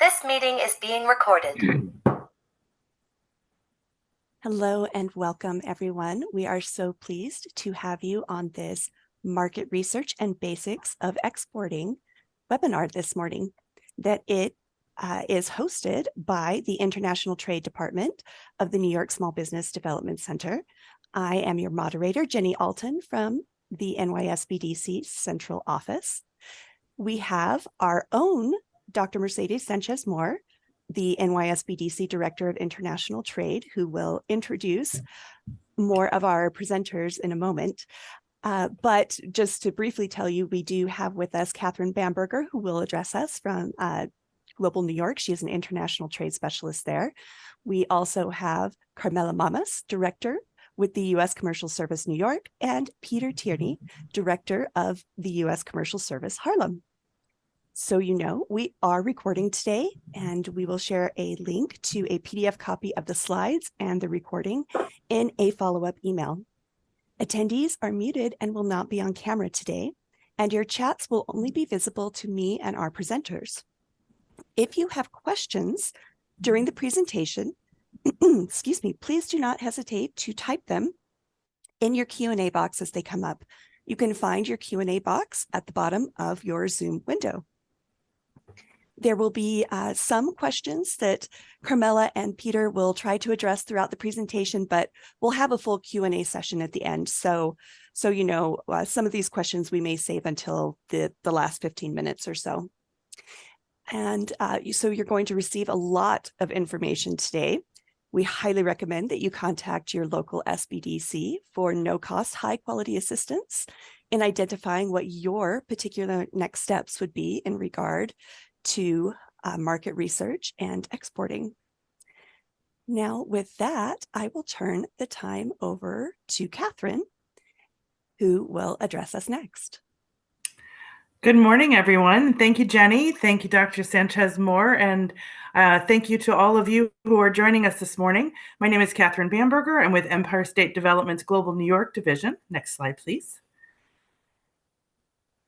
This meeting is being recorded. Hello and welcome, everyone. We are so pleased to have you on this Market Research and Basics of Exporting webinar this morning. That it is hosted by the International Trade Department of the New York Small Business Development Center. I am your moderator, Jenny Alton from the NYSBDC Central Office. We have our own Dr. Mercedes Sanchez-Moore, the NYSBDC Director of International Trade, who will introduce more of our presenters in a moment. But just to briefly tell you, we do have with us Catherine Bamberger, who will address us from Global New York. She is an international trade specialist there. We also have Carmela Mammas, Director with the U.S. Commercial Service New York, and Peter Tierney, Director of the U.S. Commercial Service Harlem. So you know, we are recording today, and we will share a link to a PDF copy of the slides and the recording in a follow-up email. Attendees are muted and will not be on camera today, and your chats will only be visible to me and our presenters. If you have questions during the presentation, excuse me, please do not hesitate to type them in your Q&A box as they come up. You can find your Q&A box at the bottom of your Zoom window. There will be some questions that Carmela and Peter will try to address throughout the presentation, but we'll have a full Q&A session at the end. So you know, some of these questions we may save until the last 15 minutes or so. And so you're going to receive a lot of information today. We highly recommend that you contact your local SBDC for no-cost, high-quality assistance in identifying what your particular next steps would be in regard to market research and exporting. Now, with that, I will turn the time over to Catherine, who will address us next. Good morning, everyone. Thank you, Jenny. Thank you, Dr. Sanchez-Moore, and thank you to all of you who are joining us this morning. My name is Catherine Bamberger. I'm with Empire State Development's Global New York Division. Next slide, please.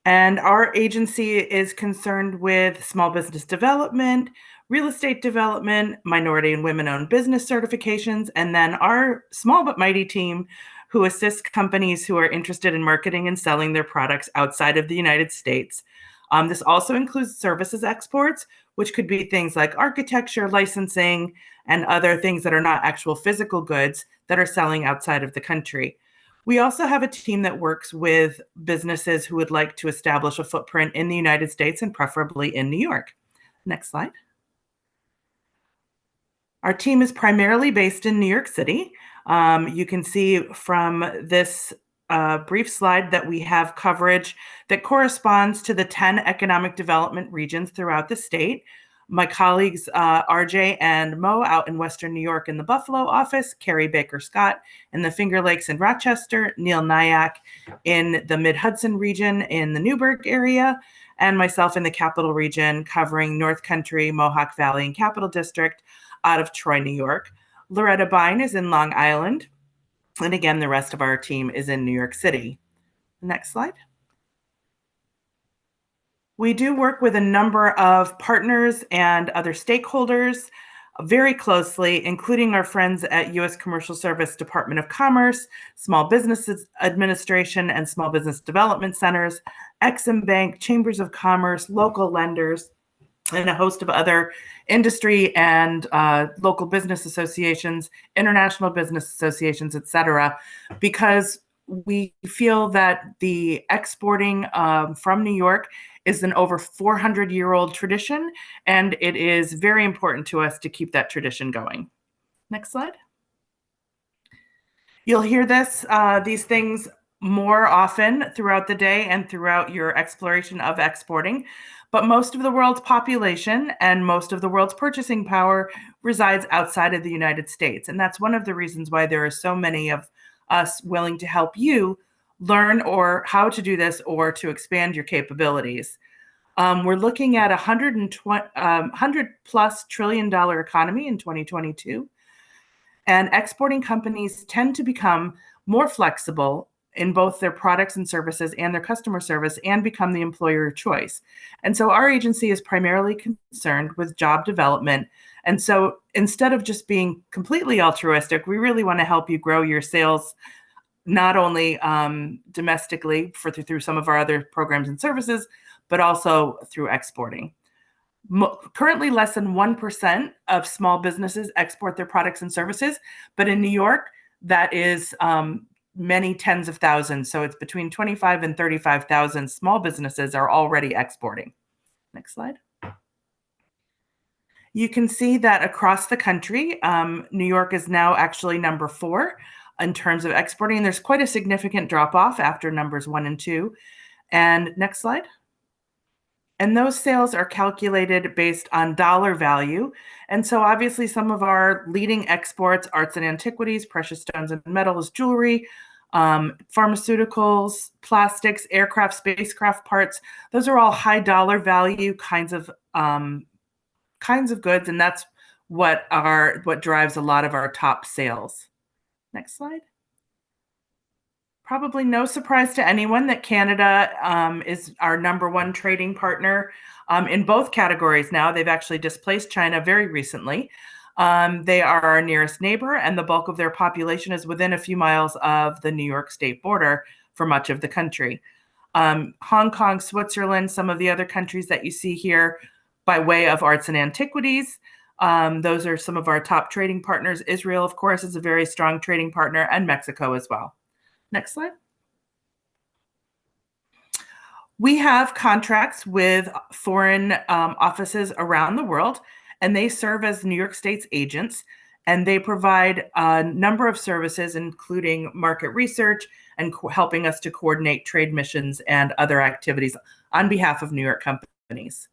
And our agency is concerned with small business development, real estate development, minority and women-owned business certifications, and then our small but mighty team who assists companies who are interested in marketing and selling their products outside of the United States. This also includes services exports, which could be things like architecture, licensing, and other things that are not actual physical goods that are selling outside of the country. We also have a team that works with businesses who would like to establish a footprint in the United States and preferably in New York. Next slide. Our team is primarily based in New York City. You can see from this brief slide that we have coverage that corresponds to the 10 economic development regions throughout the state. My colleagues, RJ and Mo out in Western New York in the Buffalo office, Carrie Baker-Scott in the Finger Lakes in Rochester, Neil Nyack in the Mid-Hudson region in the Newburgh area, and myself in the Capital region covering North Country, Mohawk Valley, and Capital District out of Troy, New York. Loretta Bine is in Long Island, and again, the rest of our team is in New York City. Next slide. We do work with a number of partners and other stakeholders very closely, including our friends at U.S. Commercial Service Department of Commerce, Small Business Administration and Small Business Development Centers, Exim Bank, Chambers of Commerce, local lenders, and a host of other industry and local business associations, international business associations, et cetera, because we feel that the exporting from New York is an over 400-year-old tradition, and it is very important to us to keep that tradition going. Next slide. You'll hear these things more often throughout the day and throughout your exploration of exporting, but most of the world's population and most of the world's purchasing power resides outside of the United States, and that's one of the reasons why there are so many of us willing to help you learn or how to do this or to expand your capabilities. We're looking at a $100+ trillion economy in 2022, and exporting companies tend to become more flexible in both their products and services and their customer service and become the employer of choice. And so our agency is primarily concerned with job development. And so instead of just being completely altruistic, we really want to help you grow your sales, not only domestically through some of our other programs and services, but also through exporting. Currently, less than 1% of small businesses export their products and services, but in New York, that is many tens of thousands. So it's between 25 and 35,000 small businesses are already exporting. Next slide. You can see that across the country, New York is now actually number 4 in terms of exporting. There's quite a significant drop off after numbers 1 and 2. And next slide. And those sales are calculated based on dollar value. And so obviously some of our leading exports, arts and antiquities, precious stones and metals, jewelry, pharmaceuticals, plastics, aircraft, spacecraft parts, those are all high dollar value kinds of goods. And that's what drives a lot of our top sales. Next slide. Probably no surprise to anyone that Canada is our number 1 trading partner in both categories now. They've actually displaced China very recently. They are our nearest neighbor, and the bulk of their population is within a few miles of the New York state border for much of the country. Hong Kong, Switzerland, some of the other countries that you see here by way of arts and antiquities. Those are some of our top trading partners. Israel, of course, is a very strong trading partner, and Mexico as well. Next slide. We have contracts with foreign offices around the world, and they serve as New York State's agents, and they provide a number of services, including market research and helping us to coordinate trade missions and other activities on behalf of New York companies.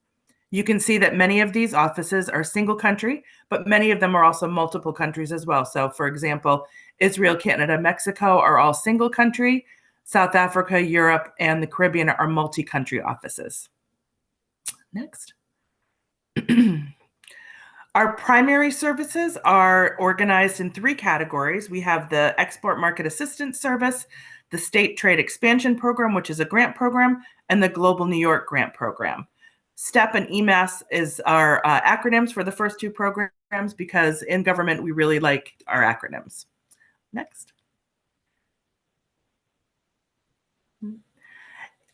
You can see that many of these offices are single country, but many of them are also multiple countries as well. So for example, Israel, Canada, Mexico are all single country. South Africa, Europe, and the Caribbean are multi-country offices. Next. Our primary services are organized in 3 categories. We have the Export Market Assistance Service, the State Trade Expansion Program, which is a grant program, and the Global New York Grant Program. STEP and EMAS is our acronyms for the first 2 programs because in government, we really like our acronyms. Next.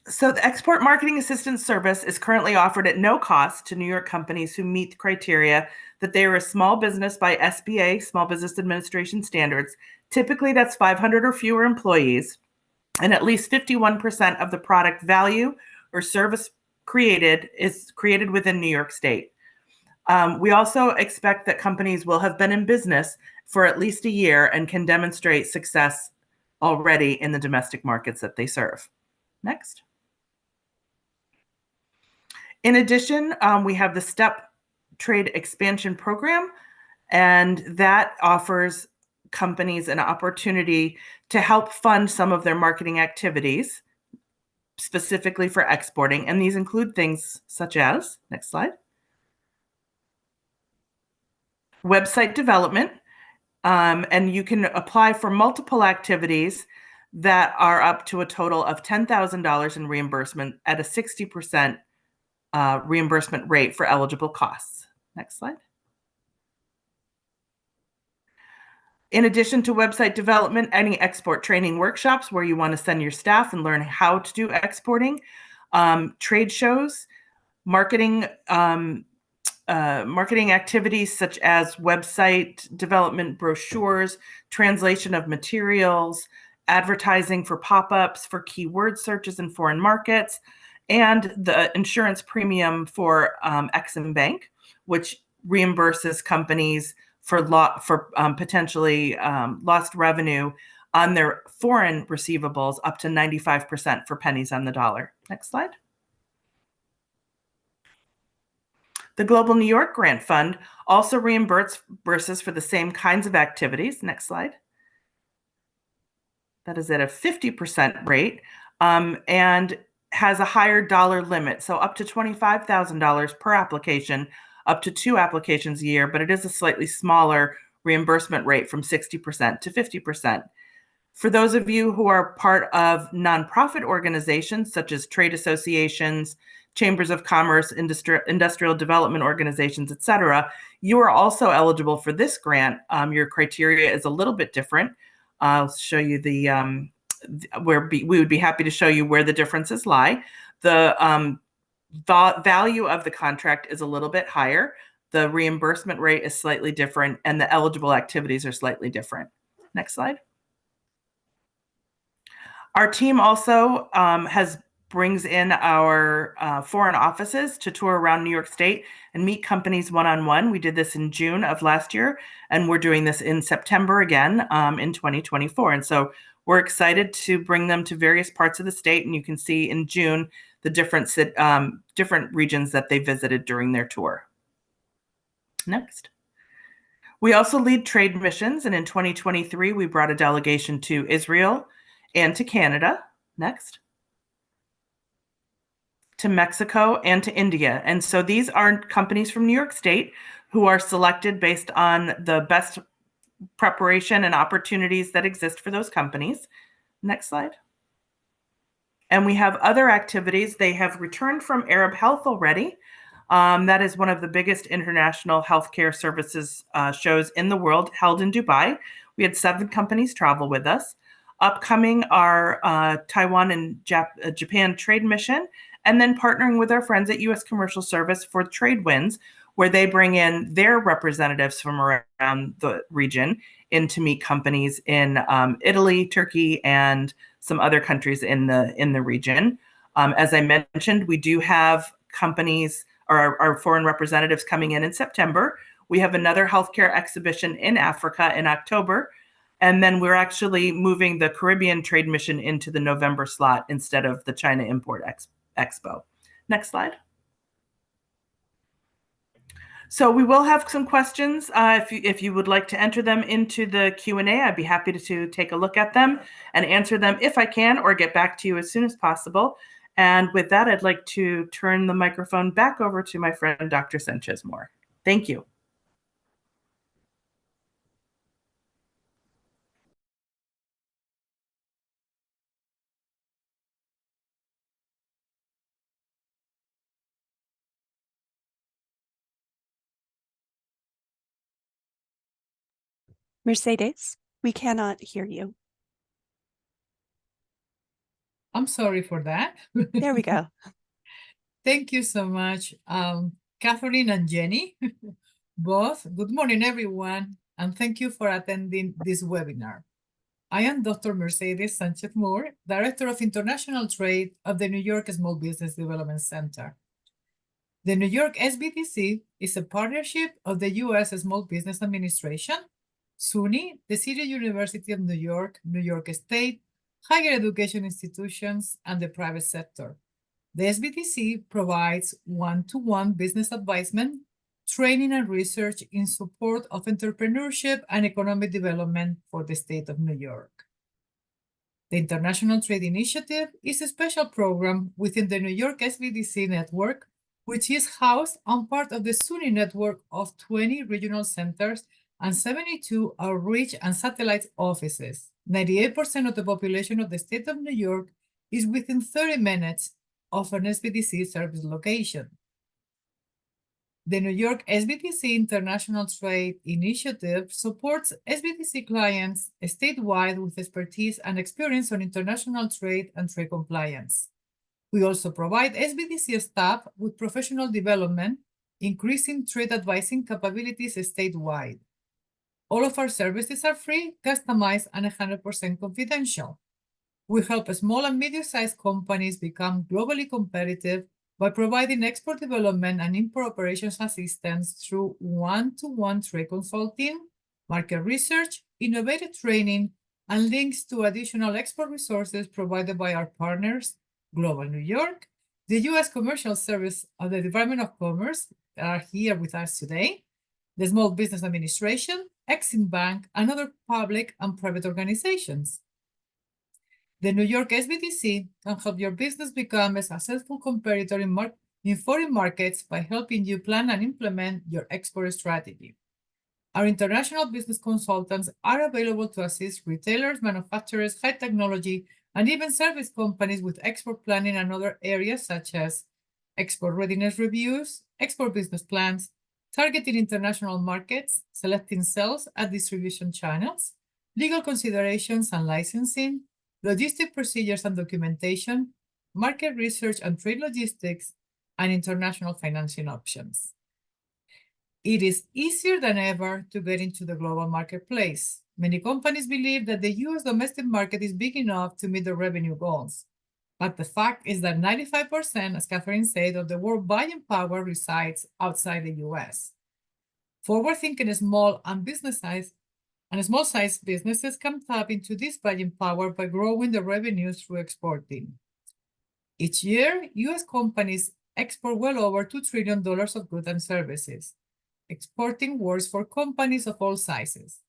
So the Export Marketing Assistance Service is currently offered at no cost to New York companies who meet the criteria that they are a small business by SBA, Small Business Administration standards. Typically, that's 500 or fewer employees, and at least 51% of the product value or service is created within New York State. We also expect that companies will have been in business for at least a year and can demonstrate success already in the domestic markets that they serve. Next. In addition, we have the STEP Trade Expansion Program, and that offers companies an opportunity to help fund some of their marketing activities, specifically for exporting. And these include things such as, next slide, website development. And you can apply for multiple activities that are up to a total of $10,000 in reimbursement at a 60% reimbursement rate for eligible costs. Next slide. In addition to website development, any export training workshops where you want to send your staff and learn how to do exporting, trade shows, marketing activities such as website development, brochures, translation of materials, advertising for pop-ups, for keyword searches in foreign markets, and the insurance premium for Ex-Im Bank, which reimburses companies for potentially lost revenue on their foreign receivables up to 95% for pennies on the dollar. Next slide. The Global New York Grant Fund also reimburses for the same kinds of activities. Next slide. That is at a 50% rate and has a higher dollar limit, so up to $25,000 per application, up to 2 applications a year, but it is a slightly smaller reimbursement rate from 60% to 50%. For those of you who are part of nonprofit organizations such as trade associations, chambers of commerce, industrial development organizations, etc., you are also eligible for this grant. Your criteria is a little bit different. I'll show you the we would be happy to show you where the differences lie. The value of the contract is a little bit higher. The reimbursement rate is slightly different, and the eligible activities are slightly different. Next slide. Our team also brings in our foreign offices to tour around New York State and meet companies one-on-one. We did this in June of last year, and we're doing this in September again in 2024. And so we're excited to bring them to various parts of the state, and you can see in June the different regions that they visited during their tour. Next. We also lead trade missions, and in 2023, we brought a delegation to Israel and to Canada. Next. To Mexico and to India. And so these are companies from New York State who are selected based on the best preparation and opportunities that exist for those companies. Next slide. And we have other activities. They have returned from Arab Health already. That is one of the biggest international healthcare services shows in the world, held in Dubai. We had 7 companies travel with us. Upcoming are Taiwan and Japan trade mission, and then partnering with our friends at U.S. Commercial Service for Trade Winds, where they bring in their representatives from around the region in to meet companies in Italy, Turkey, and some other countries in the region. As I mentioned, we do have companies or our foreign representatives coming in September. We have another healthcare exhibition in Africa in October. And then we're actually moving the Caribbean trade mission into the November slot instead of the China Import Expo. Next slide. So we will have some questions. If you would like to enter them into the Q&A, I'd be happy to take a look at them and answer them if I can, or get back to you as soon as possible. And with that, I'd like to turn the microphone back over to my friend, Dr. Sanchez-Moore. Thank you. Mercedes, we cannot hear you. I'm sorry for that. There we go. Thank you so much, Catherine and Jenny, both. Good morning, everyone, and thank you for attending this webinar. I am Dr. Mercedes Sanchez-Moore, Director of International Trade of the New York Small Business Development Center. The New York SBDC is a partnership of the U.S. Small Business Administration, SUNY, the City University of New York State, higher education institutions, and the private sector. The SBDC provides one-to-one business advisement, training, and research in support of entrepreneurship and economic development for the state of New York. The International Trade Initiative is a special program within the New York SBDC network, which is housed on part of the SUNY network of 20 regional centers and 72 outreach and satellite offices. 98% of the population of the state of New York is within 30 minutes of an SBDC service location. The New York SBDC International Trade Initiative supports SBDC clients statewide with expertise and experience on international trade and trade compliance. We also provide SBDC staff with professional development, increasing trade advising capabilities statewide. All of our services are free, customized, and 100% confidential. We help small and medium-sized companies become globally competitive by providing export development and import operations assistance through one-to-one trade consulting, market research, innovative training, and links to additional export resources provided by our partners, Global New York, the U.S. Commercial Service of the Department of Commerce that are here with us today, the Small Business Administration, Exim Bank, and other public and private organizations. The New York SBDC can help your business become a successful competitor in foreign markets by helping you plan and implement your export strategy. Our international business consultants are available to assist retailers, manufacturers, high technology, and even service companies with export planning and other areas such as export readiness reviews, export business plans, targeting international markets, selecting sales and distribution channels, legal considerations and licensing, logistic procedures and documentation, market research and trade logistics, and international financing options. It is easier than ever to get into the global marketplace. Many companies believe that the US domestic market is big enough to meet their revenue goals. But the fact is that 95%, as Catherine said, of the world buying power resides outside the US. Forward-thinking small small-sized businesses can tap into this buying power by growing their revenues through exporting. Each year, US companies export well over $2 trillion of goods and services. Exporting works for companies of all sizes.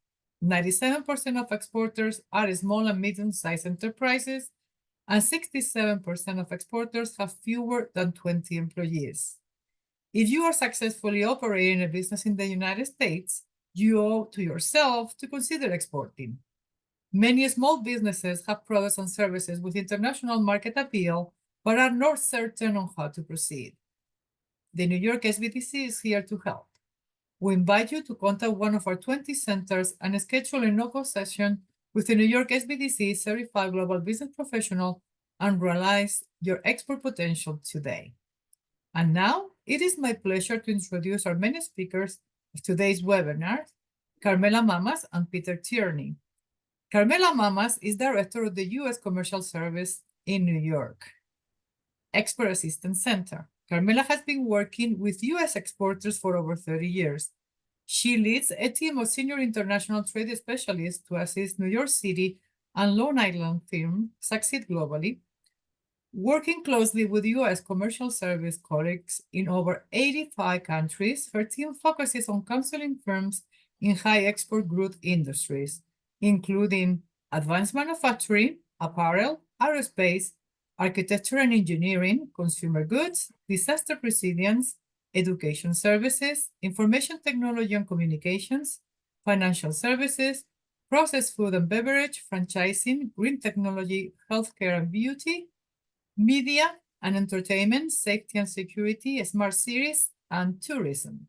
97% of exporters are small and medium-sized enterprises, and 67% of exporters have fewer than 20 employees. If you are successfully operating a business in the United States, you owe to yourself to consider exporting. Many small businesses have products and services with international market appeal, but are not certain on how to proceed. The New York SBDC is here to help. We invite you to contact one of our 20 centers and schedule a no-go session with a New York SBDC certified global business professional and realize your export potential today. And now it is my pleasure to introduce our main speakers of today's webinar, Carmela Mammas and Peter Tierney. Carmela Mammas is director of the U.S. Commercial Service in New York Export Assistance Center. Carmela has been working with U.S. exporters for over 30 years. She leads a team of senior international trade specialists to assist New York City and Long Island firms succeed globally. Working closely with U.S. commercial service colleagues in over 85 countries, her team focuses on counseling firms in high export growth industries, including advanced manufacturing, apparel, aerospace, architecture and engineering, consumer goods, disaster resilience, education services, information technology and communications, financial services, processed food and beverage, franchising, green technology, healthcare and beauty, media and entertainment, safety and security, smart cities, and tourism.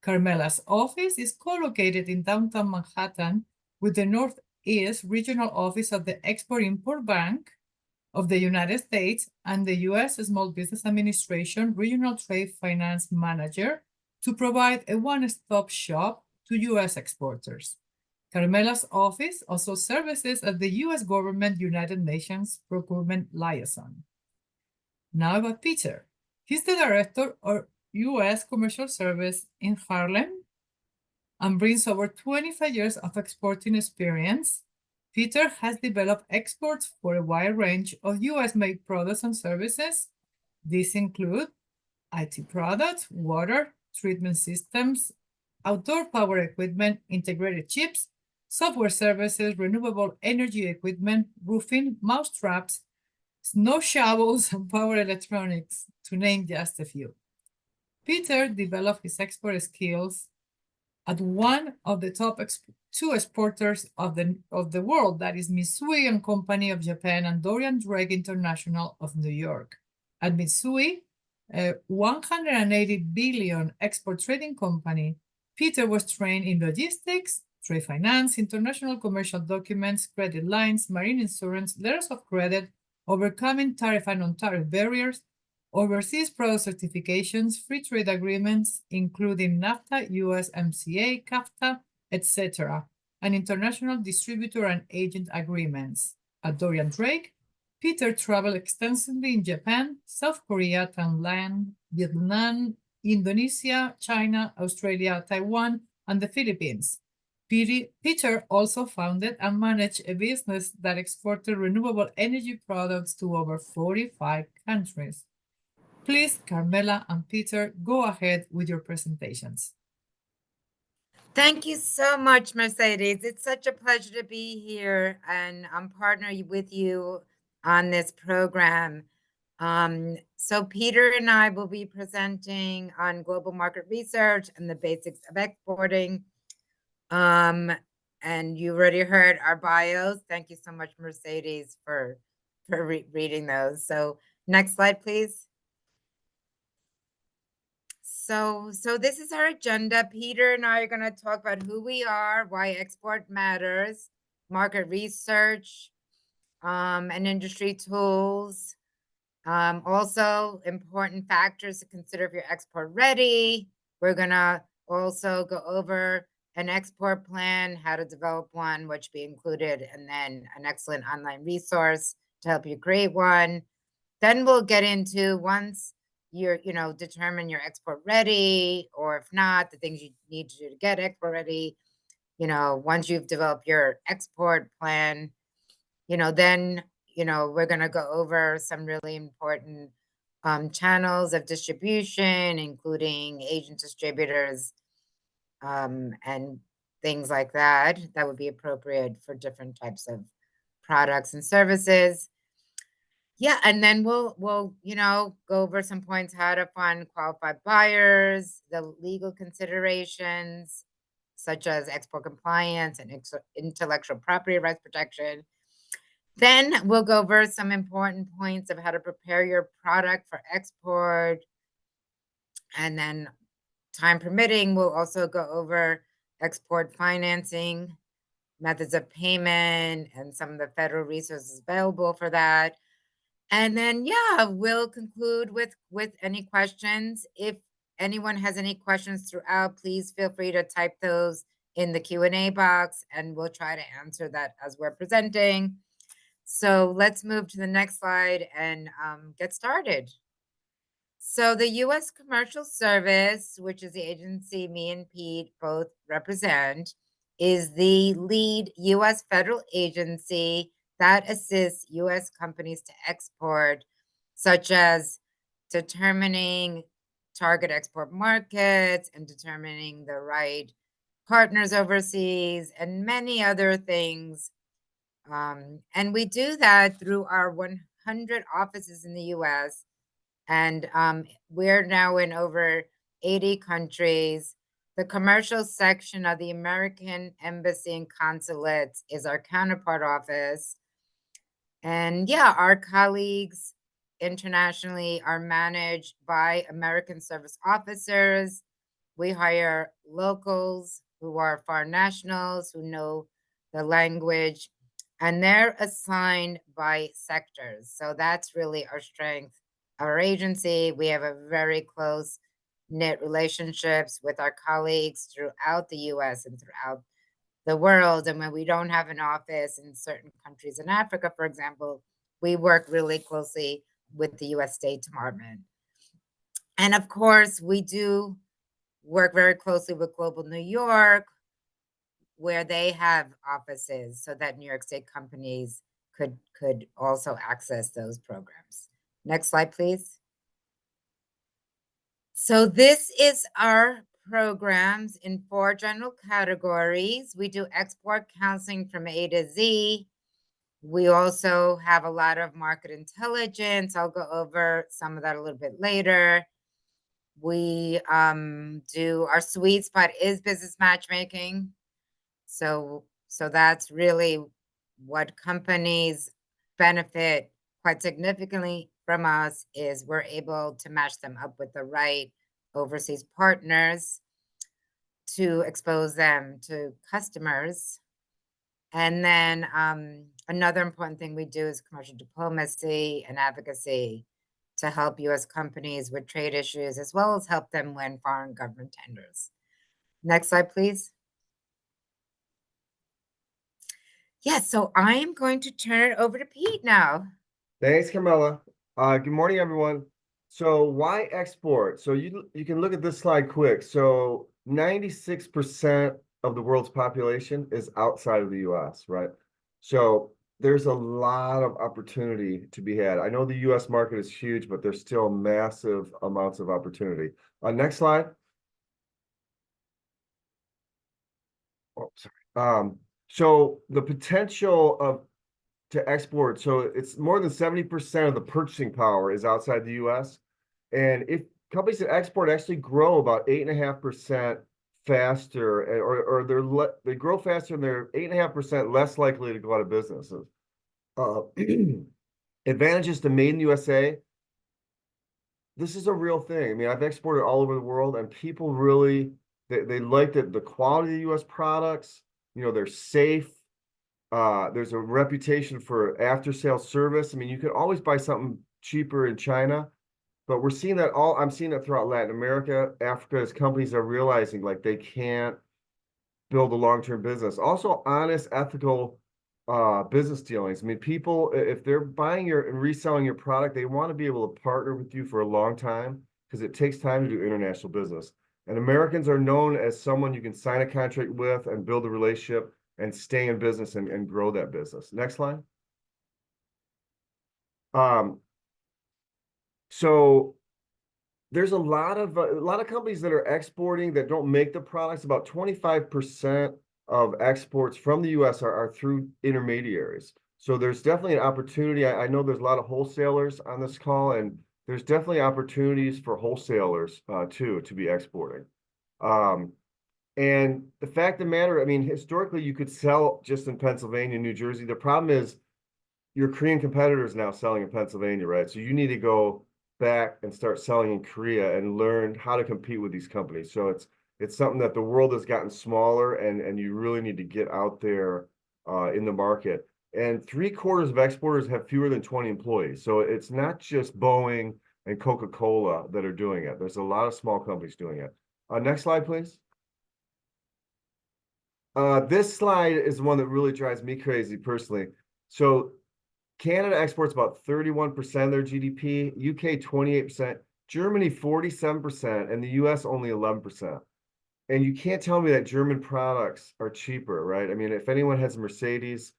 Carmela's office is co-located in downtown Manhattan with the Northeast Regional Office of the Export-Import Bank of the United States and the U.S. Small Business Administration Regional Trade Finance Manager to provide a one-stop shop to U.S. exporters. Carmela's office also services as the U.S. Government United Nations Procurement Liaison. Now about Peter. He's the director of U.S. Commercial Service in Harlem and brings over 25 years of exporting experience. Peter has developed exports for a wide range of U.S.-made products and services. These include IT products, water treatment systems, outdoor power equipment, integrated chips, software services, renewable energy equipment, roofing, mouse traps, snow shovels, and power electronics, to name just a few. Peter developed his export skills at one of the top two exporters of the world, that is Mitsui & Company of Japan and Dorian Drake International of New York. At Mitsui, a 180 billion export trading company, Peter was trained in logistics, trade finance, international commercial documents, credit lines, marine insurance, letters of credit, overcoming tariff and non-tariff barriers, overseas product certifications, free trade agreements, including NAFTA, USMCA, CAFTA, etc., and international distributor and agent agreements. At Dorian Drake, Peter traveled extensively in Japan, South Korea, Thailand, Vietnam, Indonesia, China, Australia, Taiwan, and the Philippines. Peter also founded and managed a business that exported renewable energy products to over 45 countries. Please, Carmela and Peter, go ahead with your presentations. Thank you so much, Mercedes. It's such a pleasure to be here, and I'm partnering with you on this program. So Peter and I will be presenting on global market research and the basics of exporting. And you already heard our bios. Thank you so much, Mercedes, for reading those. So next slide, please. So this is our agenda. Peter and I are going to talk about who we are, why export matters, market research, and industry tools. Also important factors to consider if you're export ready. We're going to also go over an export plan, how to develop one, which be included, and then an excellent online resource to help you create one. Then we'll get into, once you're, determine you're export ready, or if not, the things you need to do to get export ready. Once you've developed your export plan, then, we're going to go over some really important channels of distribution, including agent distributors, and things like that would be appropriate for different types of products and services. Yeah, and then we'll go over some points, how to find qualified buyers, the legal considerations, such as export compliance and intellectual property rights protection. Then we'll go over some important points of how to prepare your product for export. And then, time permitting, we'll also go over export financing, methods of payment, and some of the federal resources available for that. And then, yeah, we'll conclude with any questions. If anyone has any questions throughout, please feel free to type those in the Q&A box, and we'll try to answer that as we're presenting. So let's move to the next slide and get started. So the U.S. Commercial Service, which is the agency me and Pete both represent, is the lead U.S. federal agency that assists U.S. companies to export, such as determining target export markets and determining the right partners overseas and many other things. And we do that through our 100 offices in the U.S. And we're now in over 80 countries. The commercial section of the American Embassy and Consulates is our counterpart office. And yeah, our colleagues internationally are managed by American service officers. We hire locals who are foreign nationals who know the language, and they're assigned by sectors. So that's really our strength. Our agency, we have a very close knit relationships with our colleagues throughout the US and throughout the world. And when we don't have an office in certain countries in Africa, for example, we work really closely with the US State Department. And of course, we do work very closely with Global New York, where they have offices, so that New York State companies could also access those programs. Next slide, please. So this is our programs in 4 general categories. We do export counseling from A to Z. We also have a lot of market intelligence. I'll go over some of that a little bit later. We do, our sweet spot is business matchmaking. So that's really what companies benefit quite significantly from us, is we're able to match them up with the right overseas partners to expose them to customers. And then another important thing we do is commercial diplomacy and advocacy to help U.S. companies with trade issues, as well as help them win foreign government tenders. Next slide, please. Yes, so I am going to turn it over to Pete now. Thanks, Carmela. Good morning, everyone. So why export? So you can look at this slide quick. So 96% of the world's population is outside of the US, right? So there's a lot of opportunity to be had. I know the US market is huge, but there's still massive amounts of opportunity. Next slide. Oh, sorry. So the potential to export, so it's more than 70% of the purchasing power is outside the US. And if companies that export actually grow about 8.5% faster, or they grow faster and they're 8.5% less likely to go out of business. Advantages to made in USA. This is a real thing. I mean, I've exported all over the world, and people really they like the quality of the US products. You know, they're safe. There's a reputation for after sales service. I mean, you can always buy something cheaper in China, but I'm seeing that throughout Latin America, Africa, as companies are realizing like they can't build a long-term business. Also, honest, ethical business dealings. I mean, people, if they're buying and reselling your product, they want to be able to partner with you for a long time because it takes time to do international business. And Americans are known as someone you can sign a contract with and build a relationship and stay in business and grow that business. Next slide. So there's a lot of companies that are exporting that don't make the products. About 25% of exports from the US are through intermediaries. So there's definitely an opportunity. I know there's a lot of wholesalers on this call, and there's definitely opportunities for wholesalers too to be exporting. And the fact of the matter, I mean, historically you could sell just in Pennsylvania, New Jersey. The problem is your Korean competitors now selling in Pennsylvania, right? So you need to go back and start selling in Korea and learn how to compete with these companies. So it's something that the world has gotten smaller, and you really need to get out there in the market. And 3/4 of exporters have fewer than 20 employees. So it's not just Boeing and Coca-Cola that are doing it. There's a lot of small companies doing it. Next slide, please. This slide is one that really drives me crazy personally. So Canada exports about 31% of their GDP, UK 28%, Germany 47%, and the US only 11%. And you can't tell me that German products are cheaper, right? I mean, if anyone has a Mercedes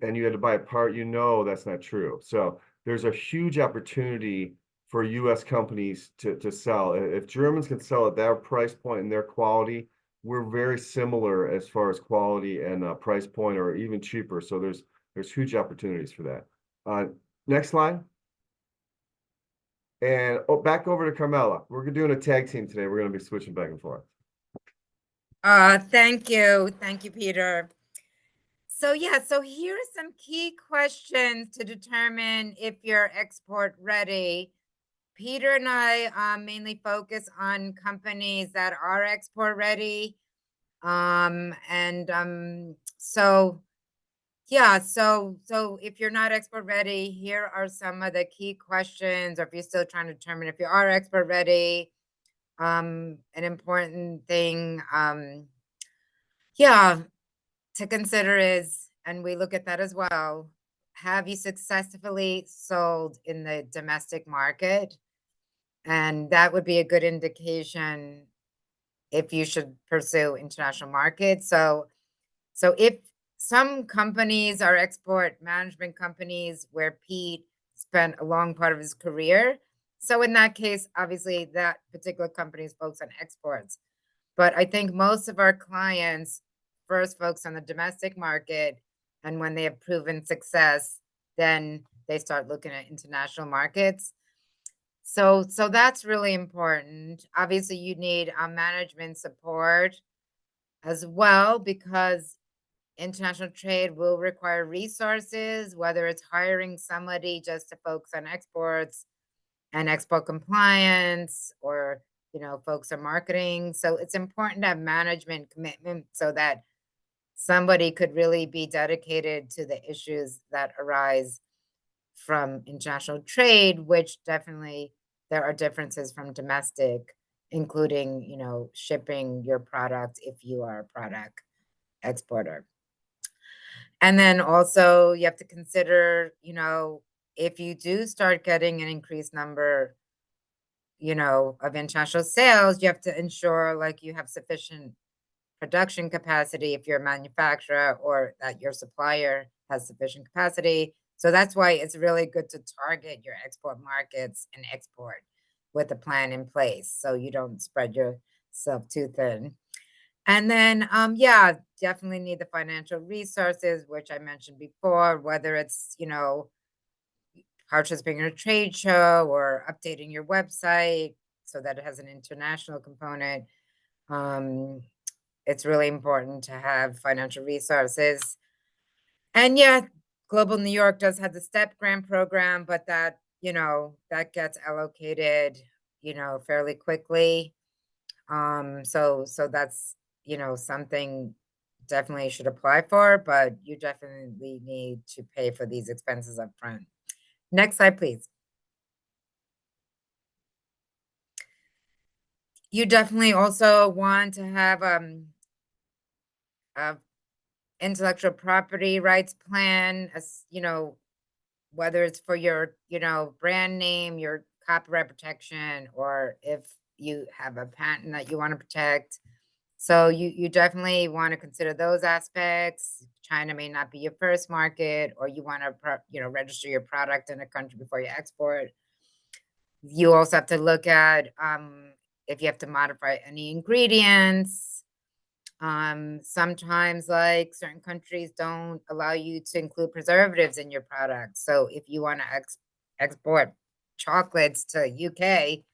and you had to buy a part, you know that's not true. So there's a huge opportunity for US companies to sell. If Germans can sell at their price point and their quality, we're very similar as far as quality and price point, or even cheaper. So there's huge opportunities for that. Next slide. And back over to Carmela. We're doing a tag team today. We're going to be switching back and forth. Thank you. Thank you, Peter. So here are some key questions to determine if you're export ready. Peter and I mainly focus on companies that are export ready. So if you're not export ready, here are some of the key questions, or if you're still trying to determine if you are export ready. An important thing, to consider is, and we look at that as well, have you successfully sold in the domestic market? And that would be a good indication if you should pursue international markets. So if some companies are export management companies where Pete spent a long part of his career, so in that case, obviously that particular company is focused on exports. But I think most of our clients first focus on the domestic market, and when they have proven success, then they start looking at international markets. So that's really important. Obviously, you need management support as well, because international trade will require resources, whether it's hiring somebody just to focus on exports and export compliance, or focus on marketing. So it's important to have management commitment so that somebody could really be dedicated to the issues that arise from international trade, which definitely there are differences from domestic, including, shipping your product if you are a product exporter. And then also you have to consider, if you do start getting an increased number, of international sales, you have to ensure like you have sufficient production capacity if you're a manufacturer, or that your supplier has sufficient capacity. So that's why it's really good to target your export markets and export with a plan in place, so you don't spread yourself too thin. And then, definitely need the financial resources, which I mentioned before, whether it's, participating in a trade show or updating your website so that it has an international component. it's really important to have financial resources. And yeah, Global New York does have the STEP grant program, but that, that gets allocated, fairly quickly. So that's, something definitely you should apply for, but you definitely need to pay for these expenses up front. Next slide, please. You definitely also want to have a intellectual property rights plan, as whether it's for your, brand name, your copyright protection, or if you have a patent that you want to protect. So you definitely want to consider those aspects. China may not be your first market, or you want to, register your product in a country before you export. You also have to look at if you have to modify any ingredients. Sometimes, like, certain countries don't allow you to include preservatives in your product. So if you want to export chocolates to UK,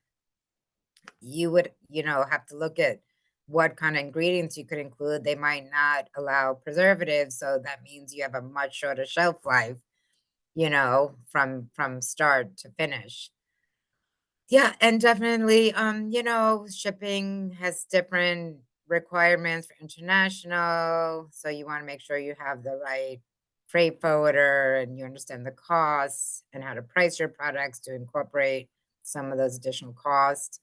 you would, have to look at what kind of ingredients you could include. They might not allow preservatives, so that means you have a much shorter shelf life, from start to finish. Yeah, and definitely, shipping has different requirements for international. So you want to make sure you have the right freight forwarder and you understand the costs and how to price your products to incorporate some of those additional costs.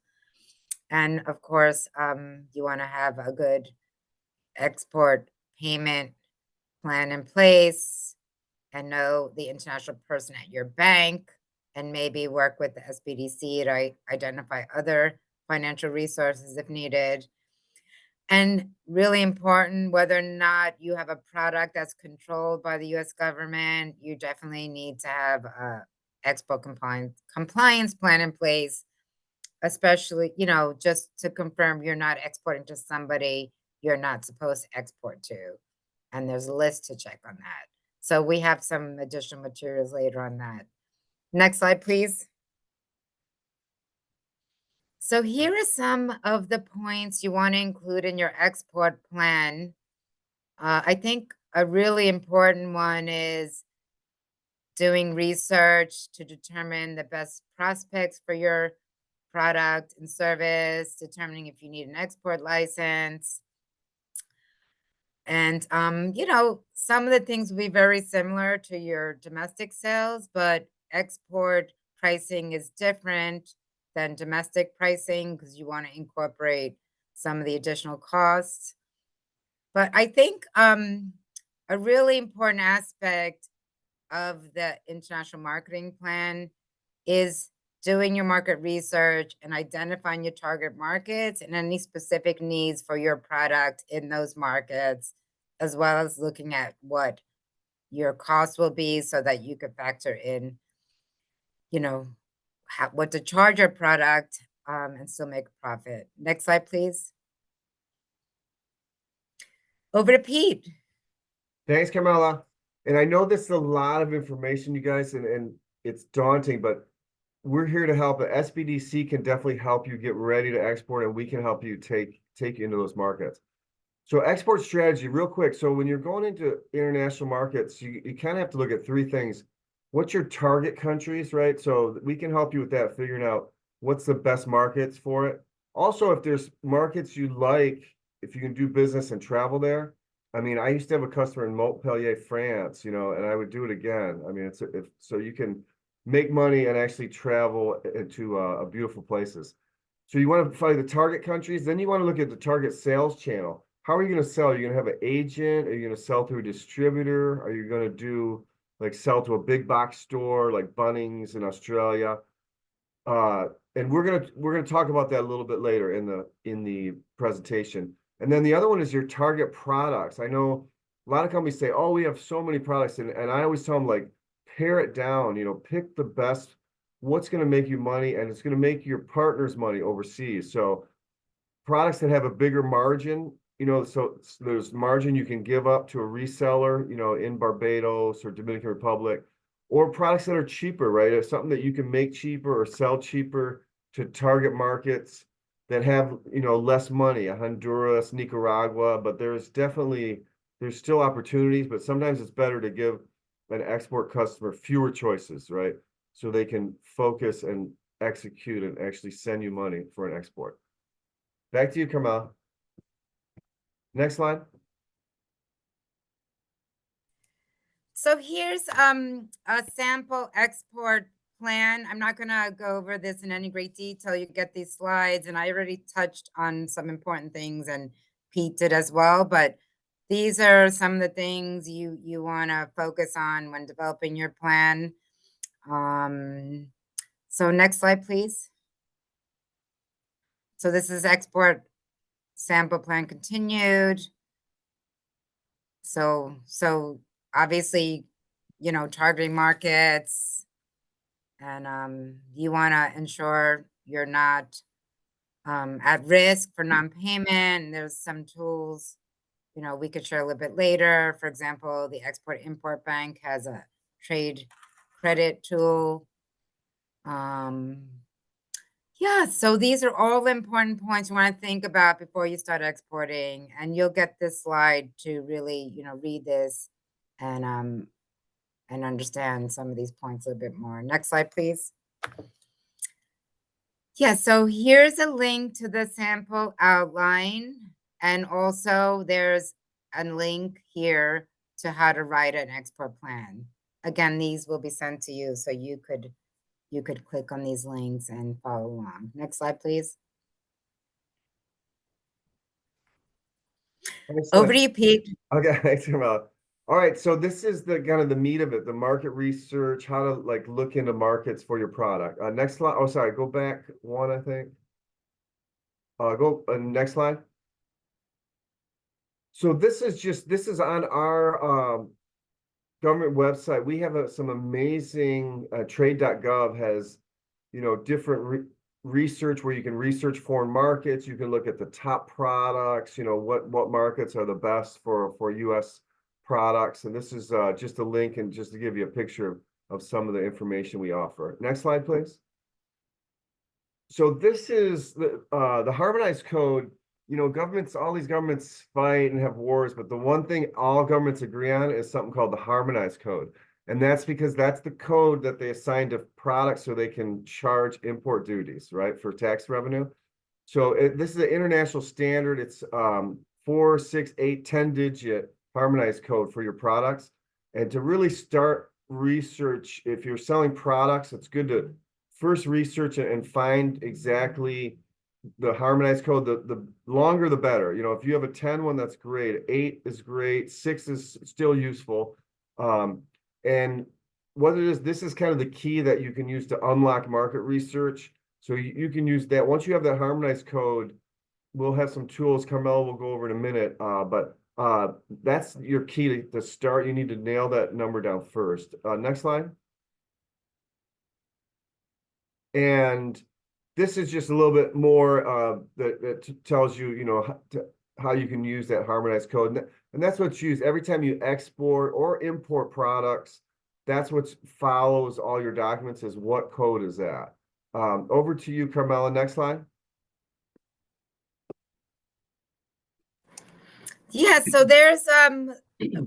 And of course, you want to have a good export payment plan in place and know the international person at your bank, and maybe work with the SBDC to identify other financial resources if needed. And really important, whether or not you have a product that's controlled by the US government, you definitely need to have a export compliance plan in place, especially, just to confirm you're not exporting to somebody you're not supposed to export to. And there's a list to check on that. So we have some additional materials later on that. Next slide, please. So here are some of the points you want to include in your export plan. I think a really important one is doing research to determine the best prospects for your product and service, determining if you need an export license. And, some of the things will be very similar to your domestic sales, but export pricing is different than domestic pricing because you want to incorporate some of the additional costs. But I think a really important aspect of the international marketing plan is doing your market research and identifying your target markets and any specific needs for your product in those markets, as well as looking at what your costs will be so that you could factor in, what to charge your product and still make a profit. Next slide, please. Over to Pete. Thanks, Carmela. And I know this is a lot of information, you guys, and it's daunting, but we're here to help. SBDC can definitely help you get ready to export, and we can help you take you into those markets. So export strategy, real quick. So when you're going into international markets, you kind of have to look at three things. What's your target countries, right? So we can help you with that, figuring out what's the best markets for it. Also, if there's markets you like, if you can do business and travel there. I mean, I used to have a customer in Montpellier, France, and I would do it again. I mean, so you can make money and actually travel into beautiful places. So you want to find the target countries, then you want to look at the target sales channel. How are you going to sell? Are you going to have an agent? Are you going to sell through a distributor? Are you going to do sell to a big box store like Bunnings in Australia? And we're gonna talk about that a little bit later in the presentation. And then the other one is your target products. I know a lot of companies say, "Oh, we have so many products," and I always tell them pare it down. Pick the best. What's going to make you money, and it's going to make your partners money overseas. So products that have a bigger margin. So there's margin you can give up to a reseller, in Barbados or Dominican Republic, or products that are cheaper, right? It's something that you can make cheaper or sell cheaper to target markets. that have, less money, Honduras, Nicaragua, but there's still opportunities, but sometimes it's better to give an export customer fewer choices, right? So they can focus and execute and actually send you money for an export. Back to you, Carmela. Next slide. So here's a sample export plan. I'm not gonna go over this in any great detail. You get these slides, and I already touched on some important things, and Pete did as well, but these are some of the things you wanna focus on when developing your plan. So next slide, please. So this is export sample plan continued. So obviously, targeting markets, and you want to ensure you're not at risk for non-payment. And there's some tools, we could share a little bit later. For example, the Export-Import Bank has a trade credit tool. Yeah, so these are all important points you want to think about before you start exporting, and you'll get this slide to really, read this and understand some of these points a little bit more. Next slide, please. Yeah, so here's a link to the sample outline, and also there's a link here to how to write an export plan. Again, these will be sent to you, so you could click on these links and follow along. Next slide, please. Over to you, Pete. Okay, thanks, Carmela. All right, so this is the kind of the meat of it, the market research, how to like look into markets for your product. Next slide. Oh, sorry, go back one, I think. Go next slide. So this is on our government website. We have some amazing trade.gov has, different research where you can research foreign markets. You can look at the top products, what markets are the best for US products. And this is just a link and just to give you a picture of some of the information we offer. Next slide, please. So this is the harmonized code. All these governments fight and have wars, but the one thing all governments agree on is something called the harmonized code. And that's because that's the code that they assign to products so they can charge import duties, right, for tax revenue. So this is an international standard. It's 4, 6, 8, 10-digit harmonized code for your products. And to really start research, if you're selling products, it's good to first research and find exactly the harmonized code. The longer, the better. If you have a 10 one, that's great. 8 is great. 6 is still useful. And what it is, this is kind of the key that you can use to unlock market research. So you can use that. Once you have that harmonized code, we'll have some tools Carmela will go over in a minute. But that's your key to start. You need to nail that number down first. Next slide. And this is just a little bit more that tells you, how you can use that harmonized code. And that's what's used every time you export or import products. That's what follows all your documents is what code is that. Over to you, Carmela. Next slide. Yeah, so there's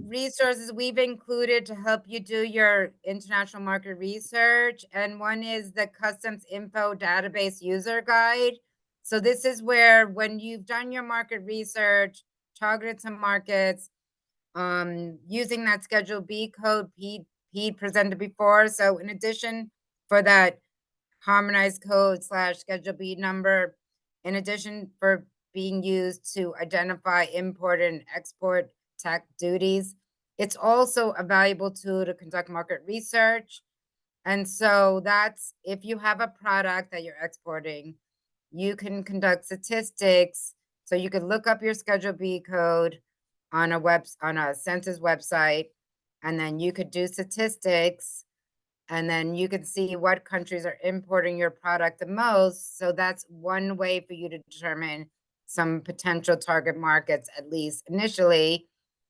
resources we've included to help you do your international market research. And one is the Customs Info Database User Guide. So this is where when you've done your market research, targeted some markets, using that Schedule B code Pete presented before. So in addition for that harmonized code / Schedule B number, in addition for being used to identify import and export tax duties, it's also a valuable tool to conduct market research. And so that's, if you have a product that you're exporting, you can conduct statistics. So you could look up your Schedule B code on a census website, and then you could do statistics, and then you could see what countries are importing your product the most. So that's one way for you to determine some potential target markets, at least initially.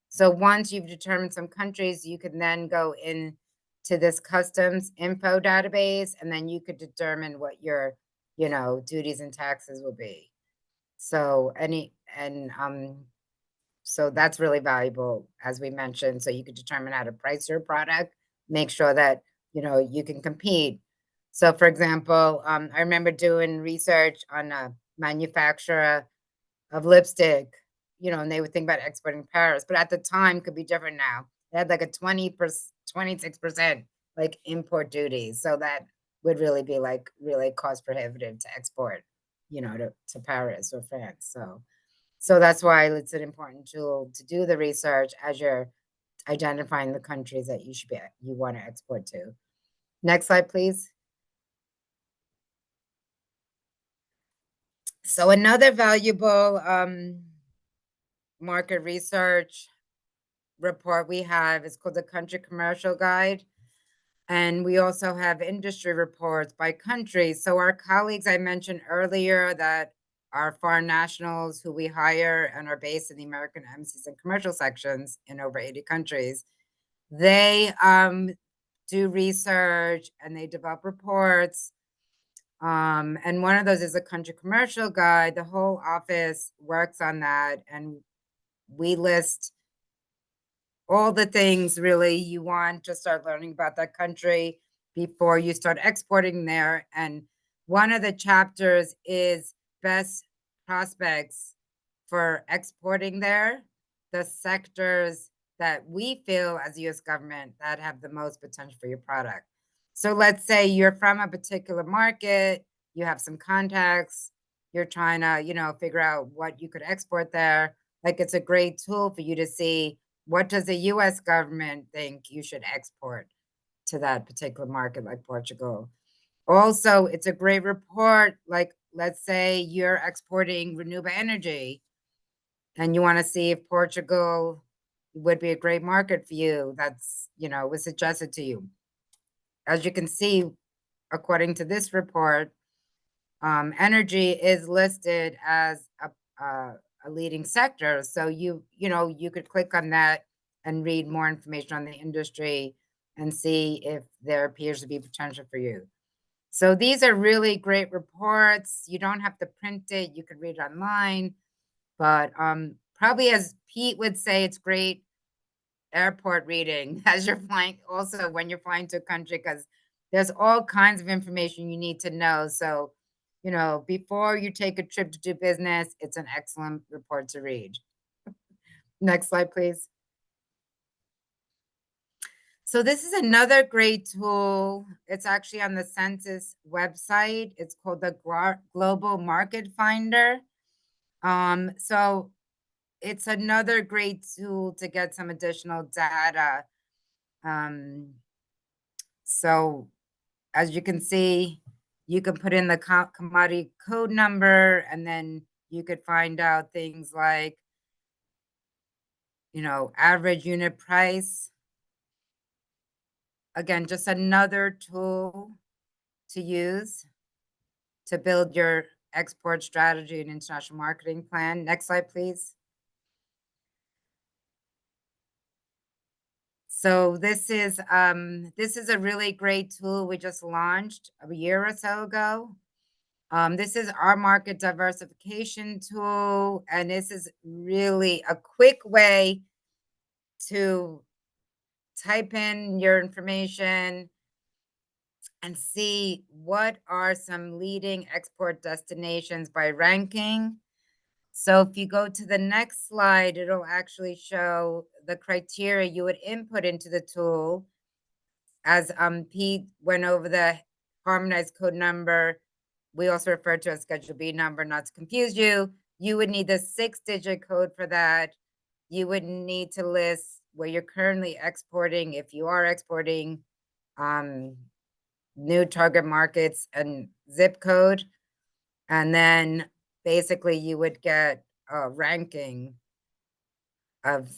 So once you've determined some countries, you can then go in to this customs info database, and then you could determine what your, duties and taxes will be. So so that's really valuable, as we mentioned, so you could determine how to price your product, make sure that, you can compete. So for example, I remember doing research on a manufacturer of lipstick, and they would think about exporting to Paris, but at the time could be different now. They had like a 26% like import duties. So that would really be like really cost prohibitive to export, to Paris or France. So that's why it's an important tool to do the research as you're identifying the countries that you want to export to. Next slide, please. So another valuable market research report we have is called the Country Commercial Guide. And we also have industry reports by country. So our colleagues I mentioned earlier that are foreign nationals who we hire and are based in the American embassies and commercial sections in over 80 countries, they do research and they develop reports. And one of those is a Country Commercial Guide. The whole office works on that, and we list all the things really you want to start learning about that country before you start exporting there. And one of the chapters is best prospects for exporting there, the sectors that we feel as US government that have the most potential for your product. So let's say you're from a particular market, you have some contacts, you're trying to, figure out what you could export there. Like it's a great tool for you to see, what does the US government think you should export to that particular market, like Portugal? Also, it's a great report. Like, let's say you're exporting renewable energy and you want to see if Portugal would be a great market for you. That's, was suggested to you. As you can see, according to this report, energy is listed as a leading sector. So you could click on that and read more information on the industry and see if there appears to be potential for you. So these are really great reports. You don't have to print it. You could read it online, but probably, as Pete would say, it's great airport reading as you're flying, also when you're flying to a country, because there's all kinds of information you need to know. So before you take a trip to do business, it's an excellent report to read. Next slide, please. So this is another great tool. It's actually on the census website. It's called the Global Market Finder. So it's another great tool to get some additional data. So as you can see, you can put in the commodity code number, and then you could find out things like, average unit price. Again, just another tool to use to build your export strategy and international marketing plan. Next slide, please. So this is a really great tool we just launched a year or so ago. This is our market diversification tool, and this is really a quick way to type in your information and see what are some leading export destinations by ranking. So if you go to the next slide, it'll actually show the criteria you would input into the tool. As Pete went over the harmonized code number, we also refer to as Schedule B number, not to confuse you. You would need the 6-digit code for that. You would need to list where you're currently exporting, if you are exporting, new target markets and zip code. And then basically you would get a ranking of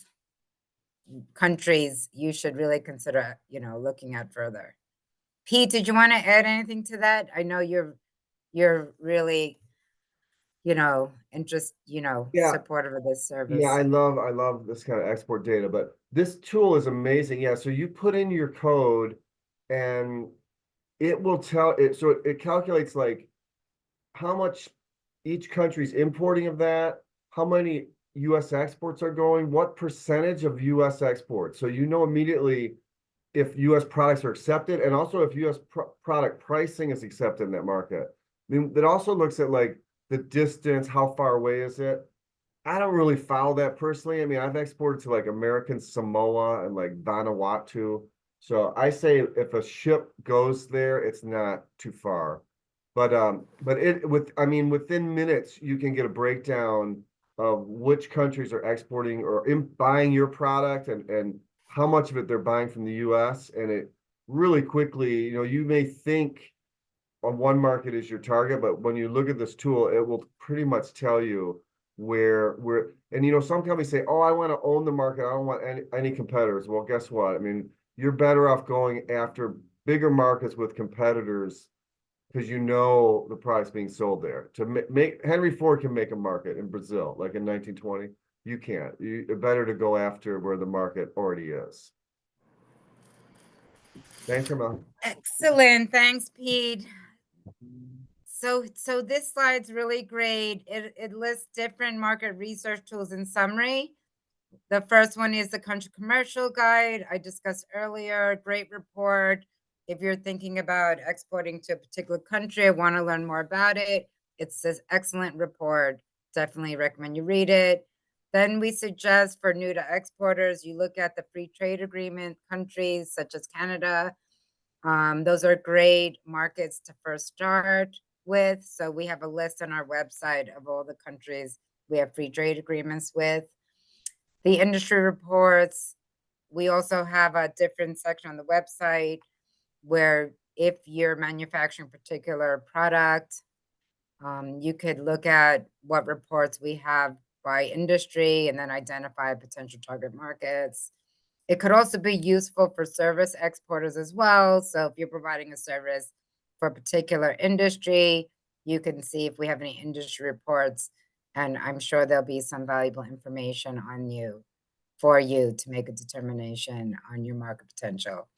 countries you should really consider, looking at further. Pete, did you want to add anything to that? I know you're really, Yeah. supportive of this service. Yeah, I love this kind of export data, but this tool is amazing. Yeah, so you put in your code and it will tell it, so it calculates like how much each country's importing of that, how many US exports are going, what percentage of US exports. So you know immediately if US products are accepted, and also if US product pricing is accepted in that market. I mean, that also looks at like the distance, how far away is it? I don't really follow that personally. I mean, I've exported to like American Samoa and like Vanuatu. So I say if a ship goes there, it's not too far. But I mean, within minutes, you can get a breakdown of which countries are exporting or buying your product and how much of it they're buying from the US. And it really quickly, you know, you may think on one market is your target, but when you look at this tool, it will pretty much tell you where, and you know, some companies say, oh, I want to own the market. I don't want any competitors. Well, guess what? I mean, you're better off going after bigger markets with competitors because you know the product's being sold there. To make Henry Ford can make a market in Brazil, like in 1920. You can't. You're better to go after where the market already is. Thanks, Carmela. Excellent. Thanks, Pete. So this slide's really great. It lists different market research tools in summary. The first one is the country commercial guide I discussed earlier. Great report. If you're thinking about exporting to a particular country, I want to learn more about it. It's this excellent report. Definitely recommend you read it. Then we suggest for new to exporters, you look at the free trade agreement countries such as Canada. Those are great markets to first start with. So we have a list on our website of all the countries we have free trade agreements with. The industry reports, we also have a different section on the website where if you're manufacturing a particular product, you could look at what reports we have by industry and then identify potential target markets. It could also be useful for service exporters as well. So if you're providing a service for a particular industry, you can see if we have any industry reports, and I'm sure there'll be some valuable information on you for you to make a determination on your market potential.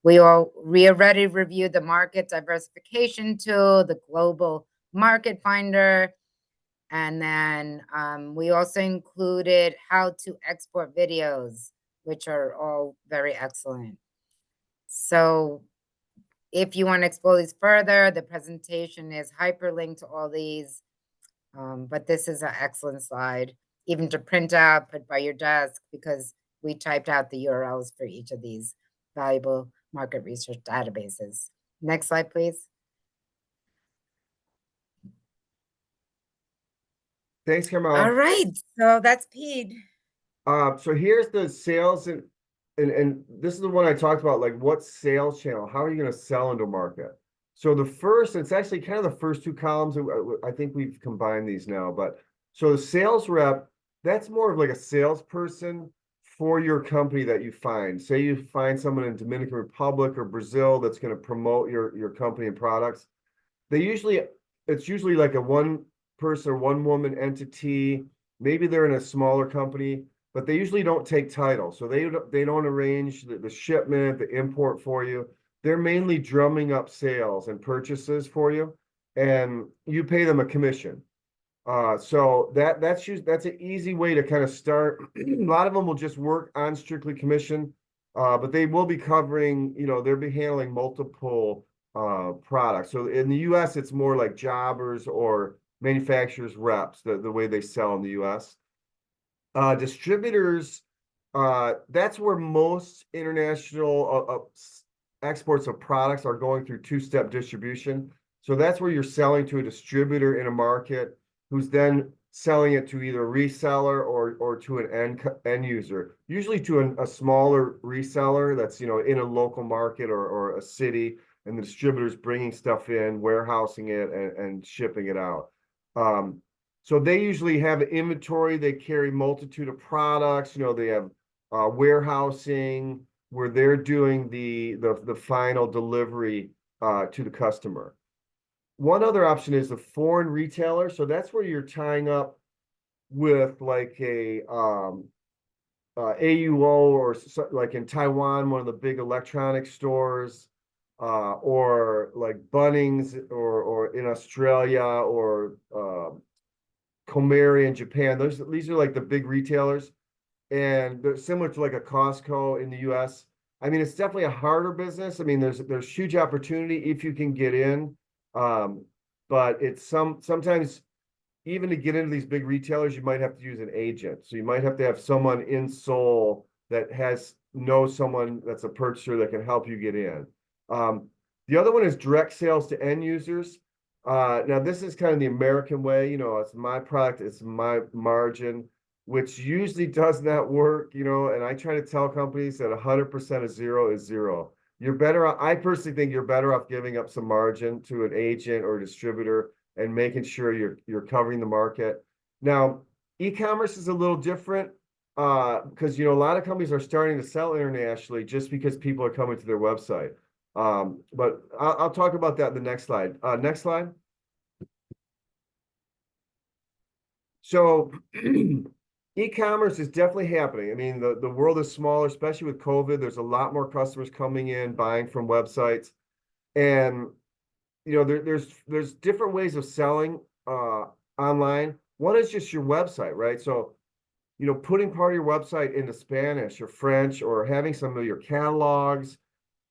We already reviewed the market diversification tool, the global market finder, and then we also included how to export videos, which are all very excellent. So if you want to explore these further, the presentation is hyperlinked to all these, but this is an excellent slide, even to print out, put by your desk, because we typed out the URLs for each of these valuable market research databases. Next slide, please. Thanks, Carmela. All right, so that's Pete. So here's the sales and this is the one I talked about, like what sales channel, how are you going to sell into a market? So the first, it's actually kind of the first two columns. I think we've combined these now, but so the sales rep, that's more of like a salesperson for your company that you find. Say you find someone in Dominican Republic or Brazil that's going to promote your company and products. It's usually like a one person or one woman entity. Maybe they're in a smaller company, but they usually don't take title. So they don't arrange the shipment, the import for you. They're mainly drumming up sales and purchases for you, and you pay them a commission. So that's an easy way to kind of start. A lot of them will just work on strictly commission, but they will be covering, you know, they'll be handling multiple products. So in the US, it's more like jobbers or manufacturers reps, the way they sell in the US. Distributors, that's where most international exports of products are going through two-step distribution. So that's where you're selling to a distributor in a market who's then selling it to either a reseller or to an end user, usually to a smaller reseller that's, you know, in a local market or a city, and the distributor's bringing stuff in, warehousing it, and shipping it out. So they usually have an inventory. They carry multitude of products. You know, they have warehousing where they're doing the final delivery to the customer. One other option is a foreign retailer. So that's where you're tying up with like a AUO or like in Taiwan, one of the big electronic stores. or like Bunnings or in Australia or Komeri in Japan. These are like the big retailers, and they're similar to like a Costco in the US. I mean, it's definitely a harder business. I mean, there's huge opportunity if you can get in. But it's sometimes even to get into these big retailers, you might have to use an agent. So you might have to have someone in Seoul that knows someone that's a purchaser that can help you get in. The other one is direct sales to end users. Now this is kind of the American way, it's my product, it's my margin, which usually does not work, and I try to tell companies that 100% of zero is zero. I personally think you're better off giving up some margin to an agent or a distributor and making sure you're covering the market. Now, e-commerce is a little different because a lot of companies are starting to sell internationally just because people are coming to their website. But I'll talk about that in the next slide. Next slide. So e-commerce is definitely happening. I mean, the world is smaller, especially with COVID. There's a lot more customers coming in, buying from websites. And there's different ways of selling online. One is just your website, right? So, putting part of your website into Spanish or French or having some of your catalogs,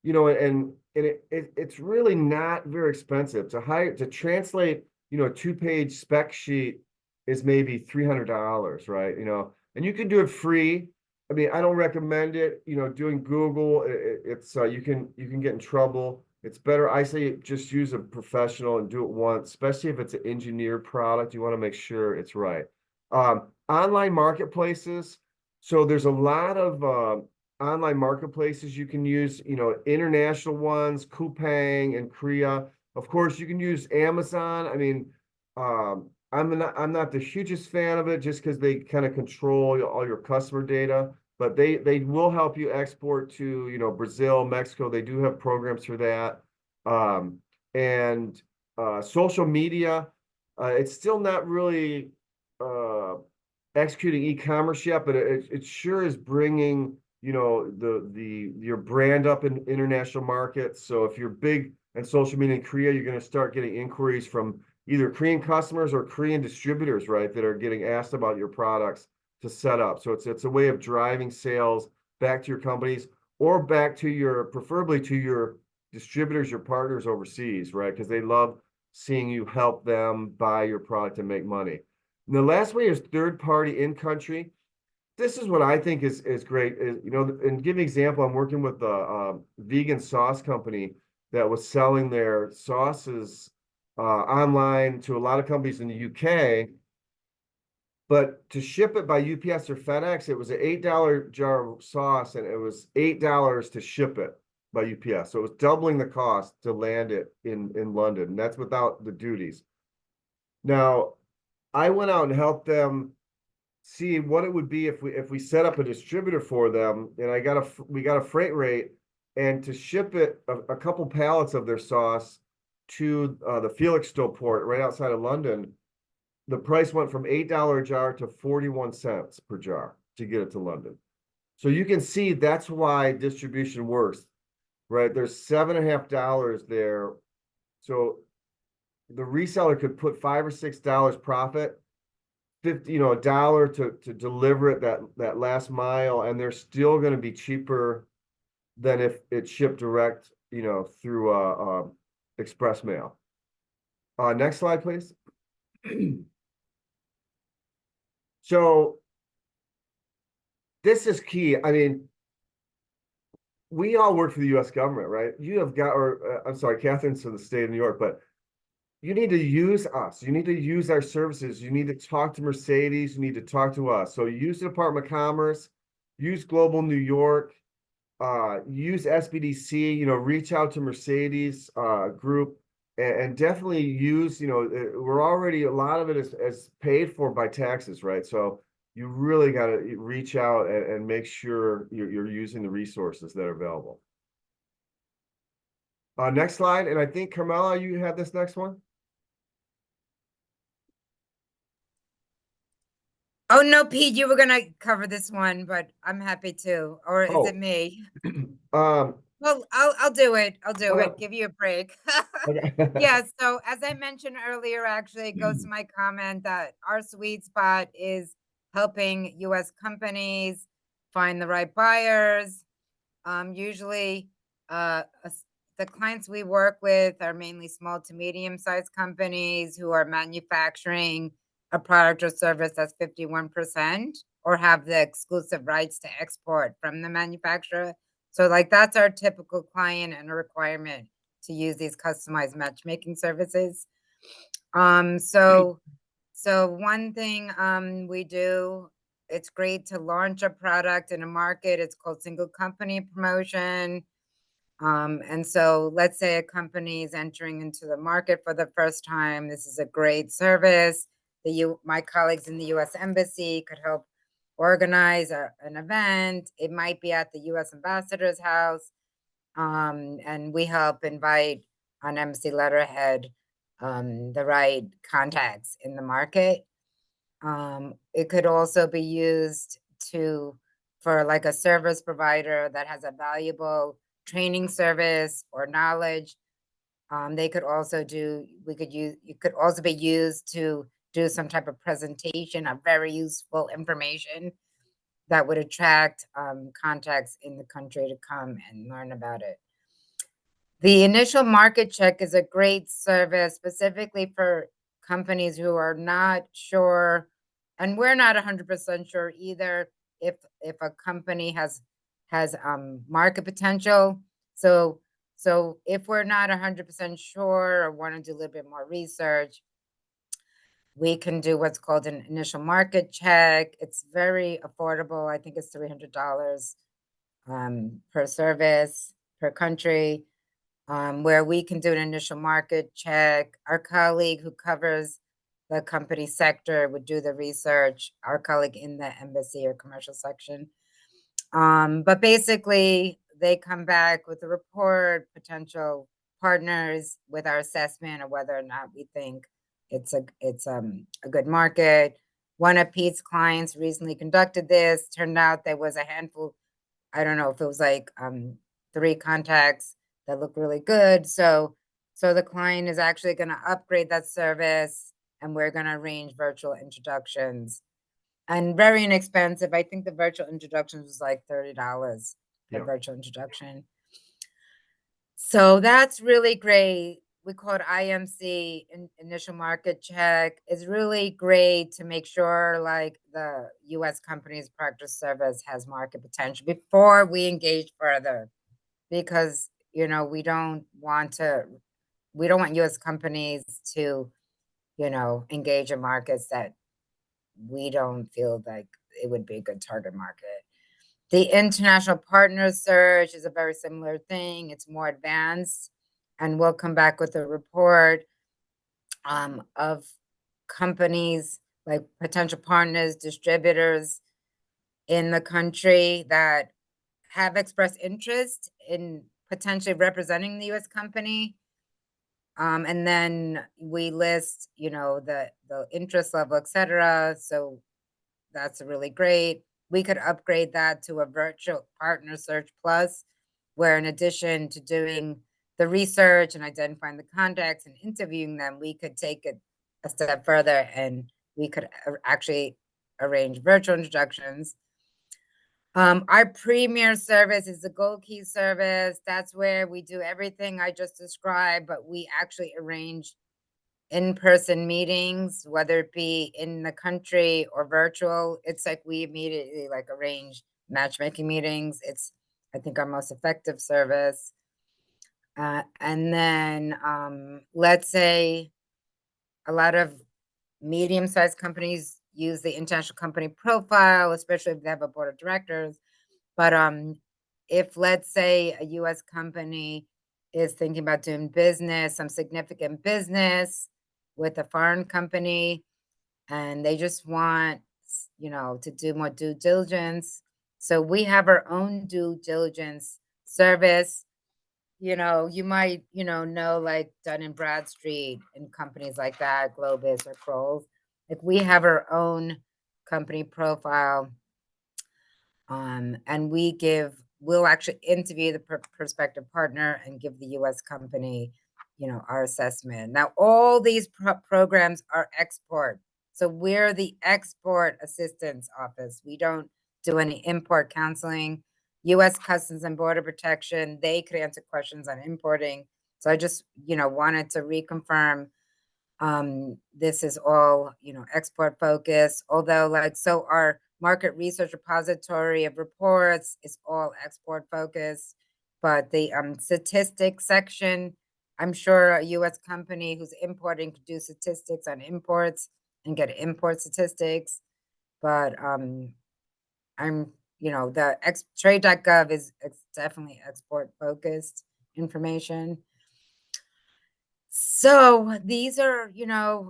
and it's really not very expensive to translate, a 2-page spec sheet is maybe $300, right? And you can do it free. I mean, I don't recommend it, doing Google, it's you can get in trouble. It's better, I say, just use a professional and do it once, especially if it's an engineered product. You want to make sure it's right. Online marketplaces. So there's a lot of online marketplaces you can use, international ones, Coupang and Korea. Of course, you can use Amazon. I mean, I'm not the hugest fan of it just because they kind of control all your customer data, but they will help you export to, Brazil, Mexico. They do have programs for that. And social media, it's still not really executing e-commerce yet, but it sure is bringing your brand up in international markets. So if you're big in social media in Korea, you're going to start getting inquiries from either Korean customers or Korean distributors, right, that are getting asked about your products to set up. So it's a way of driving sales back to your companies or back to preferably to your distributors, your partners overseas, right? Because they love seeing you help them buy your product and make money. And the last way is third party in country. This is what I think is great. And give an example, I'm working with a vegan sauce company that was selling their sauces online to a lot of companies in the UK. But to ship it by UPS or FedEx, it was an $8 jar of sauce, and it was $8 to ship it by UPS. So it was doubling the cost to land it in London, and that's without the duties. Now, I went out and helped them see what it would be if we set up a distributor for them, and we got a freight rate, and to ship it a couple pallets of their sauce to the Felixstowe port right outside of London, the price went from $8 a jar to 41 cents per jar to get it to London. So you can see that's why distribution works, right? There's $7.50 there. So the reseller could put $5 or $6 profit, $1 to deliver it that last mile, and they're still going to be cheaper than if it's shipped direct, through express mail. Next slide, please. So this is key. I mean, we all work for the U.S. government, right? I'm sorry, Catherine's from the state of New York, but you need to use us. You need to use our services. You need to talk to Mercedes. You need to talk to us. So use the Department of Commerce, use Global New York, use SBDC, reach out to Mercedes group, and definitely use, we're already, a lot of it is paid for by taxes, right? So you really got to reach out and make sure you're using the resources that are available. Next slide. And I think, Carmela, you have this next one. Oh, no, Pete, you were going to cover this one, but I'm happy to. Or is it me? Well, I'll do it. I'll do Okay. it. Give you a break. Okay. Yeah, so as I mentioned earlier, actually it goes to my comment that our sweet spot is helping US companies find the right buyers. Usually, the clients we work with are mainly small to medium-sized companies who are manufacturing a product or service that's 51% or have the exclusive rights to export from the manufacturer. So like that's our typical client and a requirement to use these customized matchmaking services. So one thing we do, it's great to launch a product in a market. It's called single company promotion. And so let's say a company is entering into the market for the first time. This is a great service. My colleagues in the US Embassy could help organize an event. It might be at the US Ambassador's house. And we help invite on embassy letterhead the right contacts in the market. It could also be used for like a service provider that has a valuable training service or knowledge. You could also be used to do some type of presentation of very useful information that would attract contacts in the country to come and learn about it. The initial market check is a great service specifically for companies who are not sure, and we're not 100% sure either if a company has market potential. So if we're not 100% sure or want to do a little bit more research, we can do what's called an initial market check. It's very affordable. I think it's $300 per service per country. Where we can do an initial market check. Our colleague who covers the company sector would do the research, our colleague in the embassy or commercial section. But basically, they come back with a report, potential partners with our assessment of whether or not we think it's a good market. One of Pete's clients recently conducted this. Turned out there was a handful, I don't know if it was like 3 contacts that look really good. So the client is actually going to upgrade that service and we're going to arrange virtual introductions. And very inexpensive. I think the virtual introductions was like $30 per Yeah. virtual introduction. So that's really great. We call it IMC, initial market check. It's really great to make sure like the US company's product or service has market potential before we engage further. Because, you know, we don't want US companies to, you know, engage in markets that we don't feel like it would be a good target market. The international partner search is a very similar thing. It's more advanced, and we'll come back with a report of companies like potential partners, distributors in the country that have expressed interest in potentially representing the US company. And then we list, you know, the interest level, et cetera. So that's really great. We could upgrade that to a virtual partner search plus, where in addition to doing the research and identifying the contacts and interviewing them, we could take it a step further and we could actually arrange virtual introductions. Our premier service is the Gold Key service. That's where we do everything I just described, but we actually arrange in-person meetings, whether it be in the country or virtual. It's like we immediately like arrange matchmaking meetings. It's, I think, our most effective service. And then let's say a lot of medium-sized companies use the international company profile, especially if they have a board of directors. But if let's say a US company is thinking about doing business, some significant business with a foreign company, and they just want, you know, to do more due diligence. So we have our own due diligence service. You know, you might, you know like Dun & Bradstreet and companies like that, Globus or Kroll. Like we have our own company profile. And we give we'll actually interview the prospective partner and give the U.S. company, our assessment. Now, all these programs are export. So we're the export assistance office. We don't do any import counseling. U.S. Customs and Border Protection, they could answer questions on importing. So I just, wanted to reconfirm this is all, export focused, although so our market research repository of reports is all export focused, but the statistics section, I'm sure a U.S. company who's importing could do statistics on imports and get import statistics, but I'm, the trade.gov is definitely export focused information. So these are,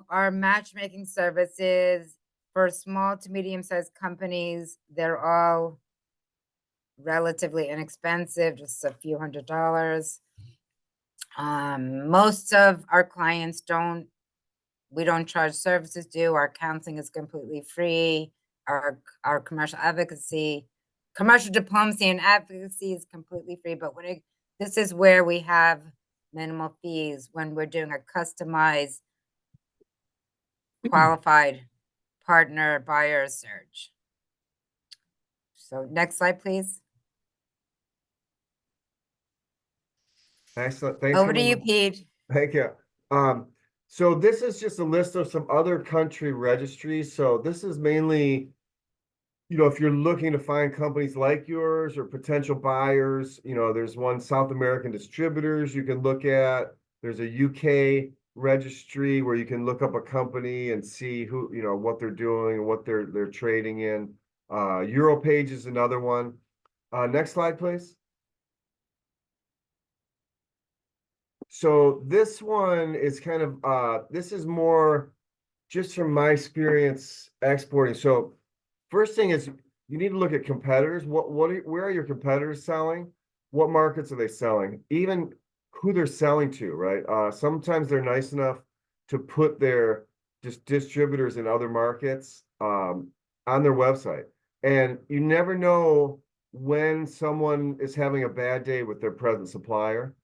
our matchmaking services for small to medium-sized companies. They're all relatively inexpensive, just a few $100s. Most of our clients we don't charge services due. Our counseling is completely free. Our commercial diplomacy and advocacy is completely free. But this is where we have minimal fees when we're doing a customized qualified partner buyer search. So next slide, please. Excellent. Thanks. Over to you, Pete. Thank you. So this is just a list of some other country registries. So this is mainly, if you're looking to find companies like yours or potential buyers, there's one South American distributors you can look at. There's a UK registry where you can look up a company and see who, what they're doing and what they're trading in. Europage is another one. Next slide, please. So this one is kind of, this is more just from my experience exporting. So first thing is you need to look at competitors. Where are your competitors selling? What markets are they selling? Even who they're selling to, right? Sometimes they're nice enough to put their distributors in other markets on their website. And you never know when someone is having a bad day with their present supplier.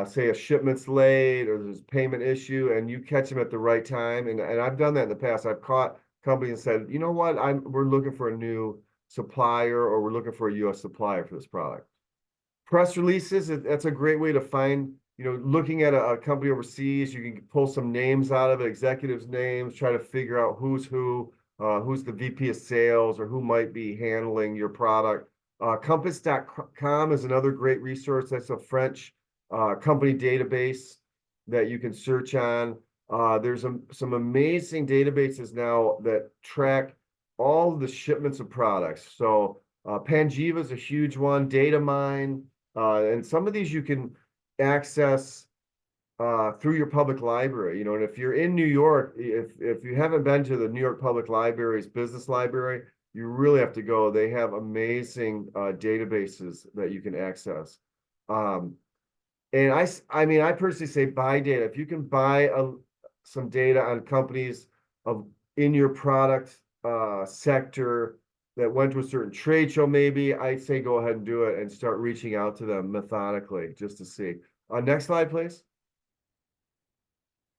Say a shipment's late or there's a payment issue and you catch them at the right time. And I've done that in the past. I've caught companies and said, you know what, we're looking for a new supplier or we're looking for a US supplier for this product. Press releases, that's a great way to find, looking at a company overseas, you can pull some names out of it, executives' names, try to figure out who's the VP of sales or who might be handling your product. Compass.com is another great resource. That's a French company database that you can search on. There's some amazing databases now that track all of the shipments of products. So Panjiva is a huge one, Datamine, and some of these you can access through your public library. And if you're in New York, if you haven't been to the New York Public Library's business library, you really have to go. They have amazing databases that you can access. And I personally say buy data. If you can buy some data on companies in your product sector that went to a certain trade show, maybe I'd say go ahead and do it and start reaching out to them methodically just to see. Next slide, please.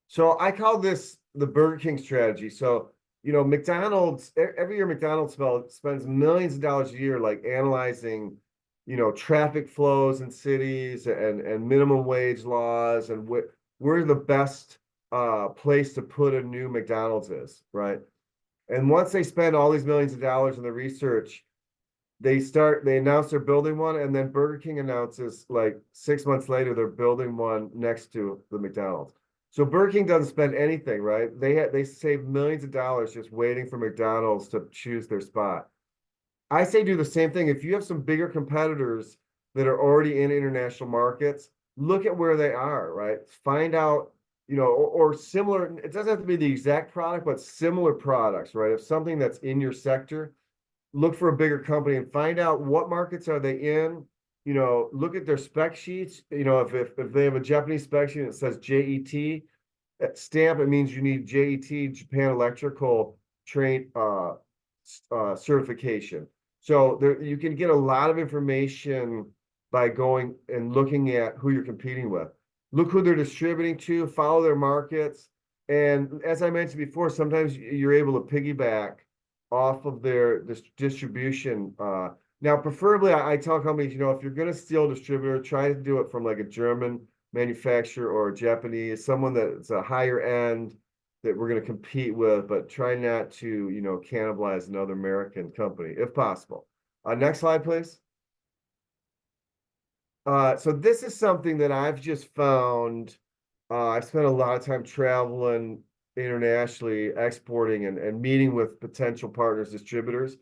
So I call this the Burger King strategy. So, McDonald's, every year McDonald's spends millions of dollars a year analyzing traffic flows in cities and minimum wage laws and where the best place to put a new McDonald's is, right? And once they spend all these millions of dollars in the research, they announce they're building one, and then Burger King announces 6 months later they're building one next to the McDonald's. So Burger King doesn't spend anything, right? They save millions of dollars just waiting for McDonald's to choose their spot. I say do the same thing. If you have some bigger competitors that are already in international markets, look at where they are, right? Find out, or similar, it doesn't have to be the exact product, but similar products, right? If something that's in your sector, look for a bigger company and find out what markets are they in. Look at their spec sheets. If they have a Japanese spec sheet that says JET, that stamp, it means you need JET, Japan Electrical Trade certification. So you can get a lot of information by going and looking at who you're competing with. Look who they're distributing to, follow their markets. And as I mentioned before, sometimes you're able to piggyback off of their distribution. Now, preferably, I tell companies, you know, if you're going to steal a distributor, try to do it from like a German manufacturer or a Japanese, someone that's a higher end that we're going to compete with, but try not to, you know, cannibalize another American company if possible. Next slide, please. So this is something that I've just found. I've spent a lot of time traveling internationally, exporting and meeting with potential partners, distributors.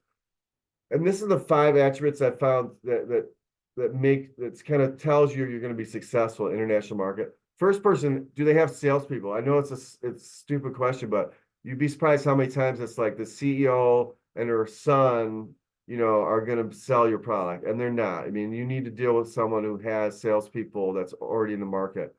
And this is the 5 attributes I found that's kind of tells you you're going to be successful in international market. First person, do they have salespeople? I know it's a stupid question, but you'd be surprised how many times it's like the CEO and her son, you know, are going to sell your product, and they're not. I mean, you need to deal with someone who has salespeople that's already in the market.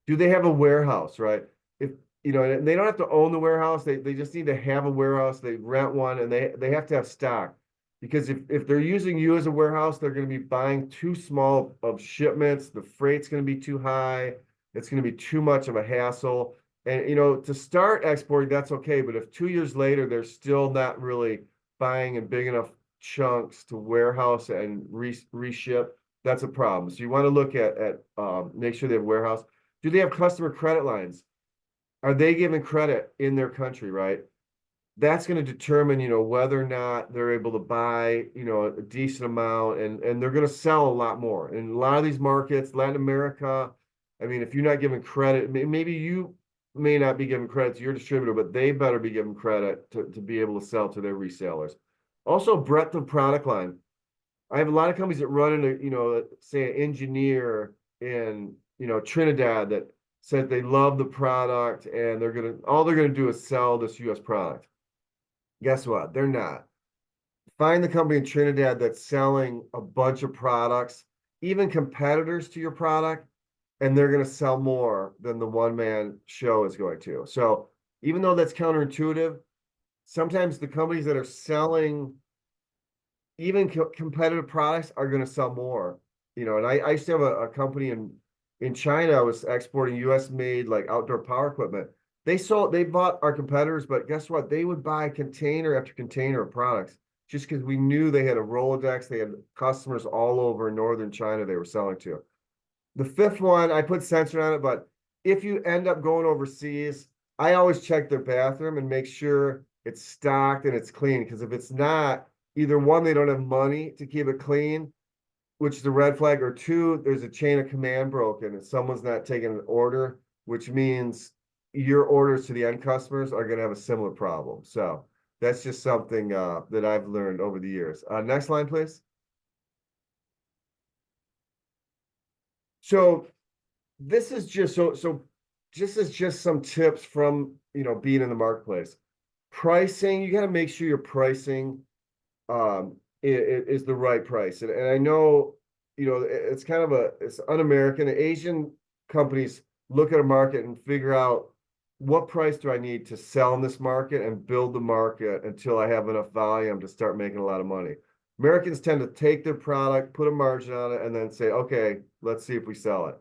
Do they have a warehouse, right? If you know, and they don't have to own the warehouse, they just need to have a warehouse, they rent one, and they have to have stock. Because if they're using you as a warehouse, they're going to be buying too small of shipments, the freight's going to be too high, it's going to be too much of a hassle. And you know, to start exporting, that's okay, but if 2 years later they're still not really buying in big enough chunks to warehouse and reship, that's a problem. So you want to look at make sure they have warehouse. Do they have customer credit lines? Are they giving credit in their country, right? That's going to determine, you know, whether or not they're able to buy, you know, a decent amount, and they're going to sell a lot more. In a lot of these markets, Latin America, I mean, if you're not giving credit, maybe you may not be giving credit to your distributor, but they better be giving credit to be able to sell to their resellers. Also, breadth of product line. I have a lot of companies that run into, you know, say an engineer in, you know, Trinidad that said they love the product and all they're gonna do is sell this US product. Guess what? They're not. Find the company in Trinidad that's selling a bunch of products, even competitors to your product, and they're going to sell more than the one-man show is going to. So even though that's counterintuitive, sometimes the companies that are selling even competitive products are going to sell more. You know, and I used to have a company in China. I was exporting US made like outdoor power equipment. They bought our competitors, but guess what? They would buy container after container of products just because we knew they had a Rolodex. They had customers all over northern China they were selling to. The 5th one, I put censored on it, but if you end up going overseas, I always check their bathroom and make sure it's stocked and it's clean. Because if it's not, either one, they don't have money to keep it clean, which is a red flag, or 2, there's a chain of command broken and someone's not taking an order, which means your orders to the end customers are going to have a similar problem. So that's just something that I've learned over the years. Next line, please. So this is just just some tips from, you know, being in the marketplace. Pricing, you got to make sure your pricing is the right price. And I know, you know, it's kind of it's un-American. Asian companies look at a market and figure out what price do I need to sell in this market and build the market until I have enough volume to start making a lot of money. Americans tend to take their product, put a margin on it, and then say, okay, let's see if we sell it.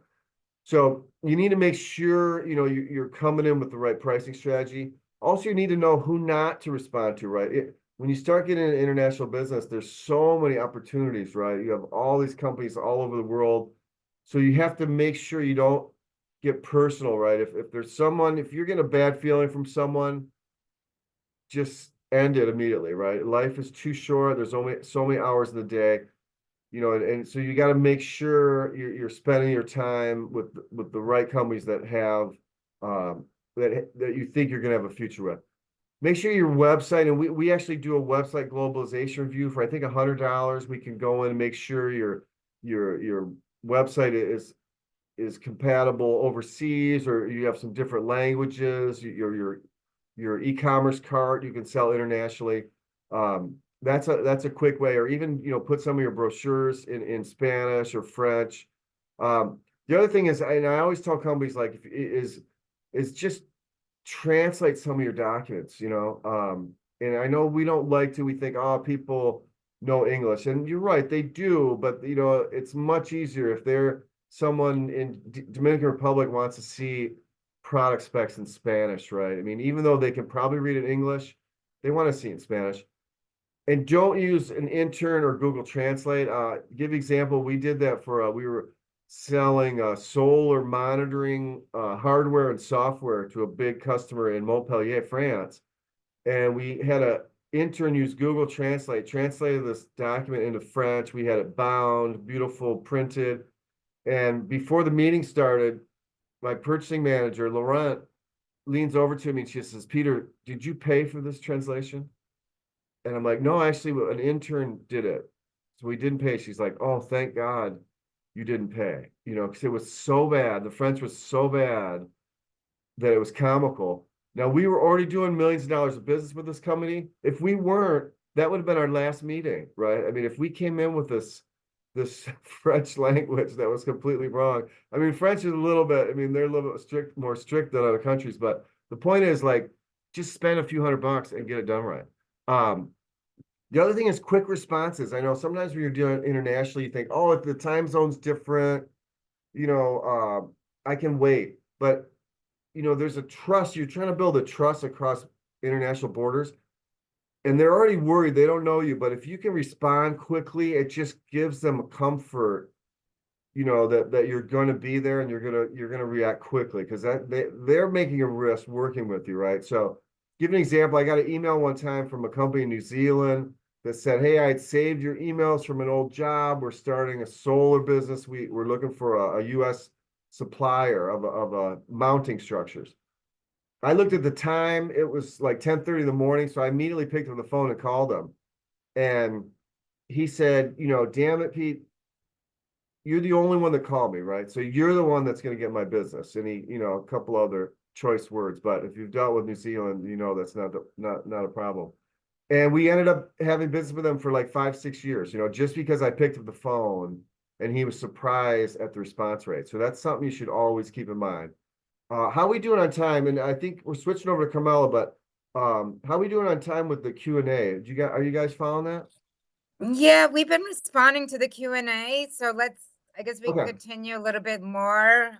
So you need to make sure, you know, you're coming in with the right pricing strategy. Also, you need to know who not to respond to, right? When you start getting into international business, there's so many opportunities, right? You have all these companies all over the world. So you have to make sure you don't get personal, right? If there's someone, if you're getting a bad feeling from someone, just end it immediately, right? Life is too short. There's only so many hours in the day, you know, and so you got to make sure you're spending your time with the right companies that have that you think you're going to have a future with. Make sure your website, and we actually do a website globalization review for I think $100. We can go in and make sure your website is compatible overseas, or you have some different languages. Your e-commerce cart you can sell internationally. That's a quick way, or even, you know, put some of your brochures in Spanish or French. The other thing is, and I always tell companies, like, is just translate some of your documents, you know. And I know we don't like to, we think, oh, people know English. And you're right, they do, but you know, it's much easier if they're someone in Dominican Republic wants to see product specs in Spanish, right? I mean, even though they can probably read in English, they want to see it in Spanish. And don't use an intern or Google Translate. Give example, we did that for we were selling solar monitoring hardware and software to a big customer in Montpellier, France. And we had a intern use Google Translate, translated this document into French. We had it bound, beautiful, printed. And before the meeting started, my purchasing manager, Laurent, leans over to me and she says, "Peter, did you pay for this translation?" And I'm like, "No, actually, an intern did it. So we didn't pay." She's like, "Oh, thank God you didn't pay." You know, because it was so bad. The French was so bad that it was comical. Now, we were already doing millions of dollars of business with this company. If we weren't, that would have been our last meeting, right? I mean, if we came in with this French language that was completely wrong. I mean, French is a little bit, I mean, they're a little bit more strict than other countries, but the point is like, just spend a few $100 and get it done right. The other thing is quick responses. I know sometimes when you're doing internationally, you think, oh, if the time zone's different, you know, I can wait. But, you know, there's a trust. You're trying to build a trust across international borders. And they're already worried. They don't know you. But if you can respond quickly, it just gives them a comfort, you know, that you're going to be there and you're gonna react quickly because they're making a risk working with you, right? So give an example. I got an email one time from a company in New Zealand that said, "Hey, I'd saved your emails from an old job. We're starting a solar business. We're looking for a US supplier of mounting structures." I looked at the time, it was like 10:30 in the morning, so I immediately picked up the phone and called him. And he said, "You know, damn it, Pete, you're the only one that called me, right? So you're the one that's going to get my business." And he, you know, a couple other choice words, but if you've dealt with New Zealand, you know that's not a problem. And we ended up having business with them for like 5-6 years, you know, just because I picked up the phone and he was surprised at the response rate. So that's something you should always keep in mind. How we doing on time? And I think we're switching over to Carmela, but how we doing on time with the Q&A? Are you guys following that? Yeah, we've been responding to the Q&A, so I guess we can Okay. continue a little bit more.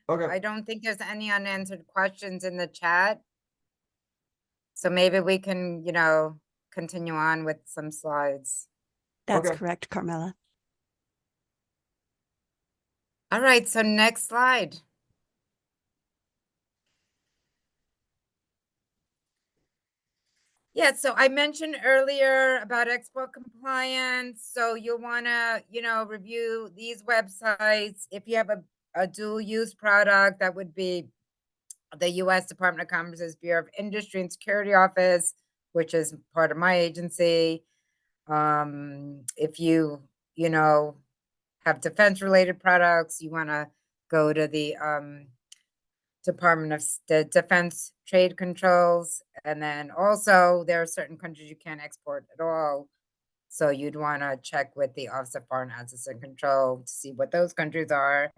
Okay. I don't think there's any unanswered questions in the chat. So maybe we can, you know, continue on with some slides. That's Okay. correct, Carmela. All right, so next slide. Yeah, so I mentioned earlier about export compliance. So you'll want to, you know, review these websites. If you have a dual use product, that would be the U.S. Department of Commerce's Bureau of Industry and Security Office, which is part of my agency. If you know, have defense related products, you want to go to the Department of the Defense Trade Controls. And then also there are certain countries you can't export at all. So you'd want to check with the Office of Foreign Assets and Control to see what those countries are.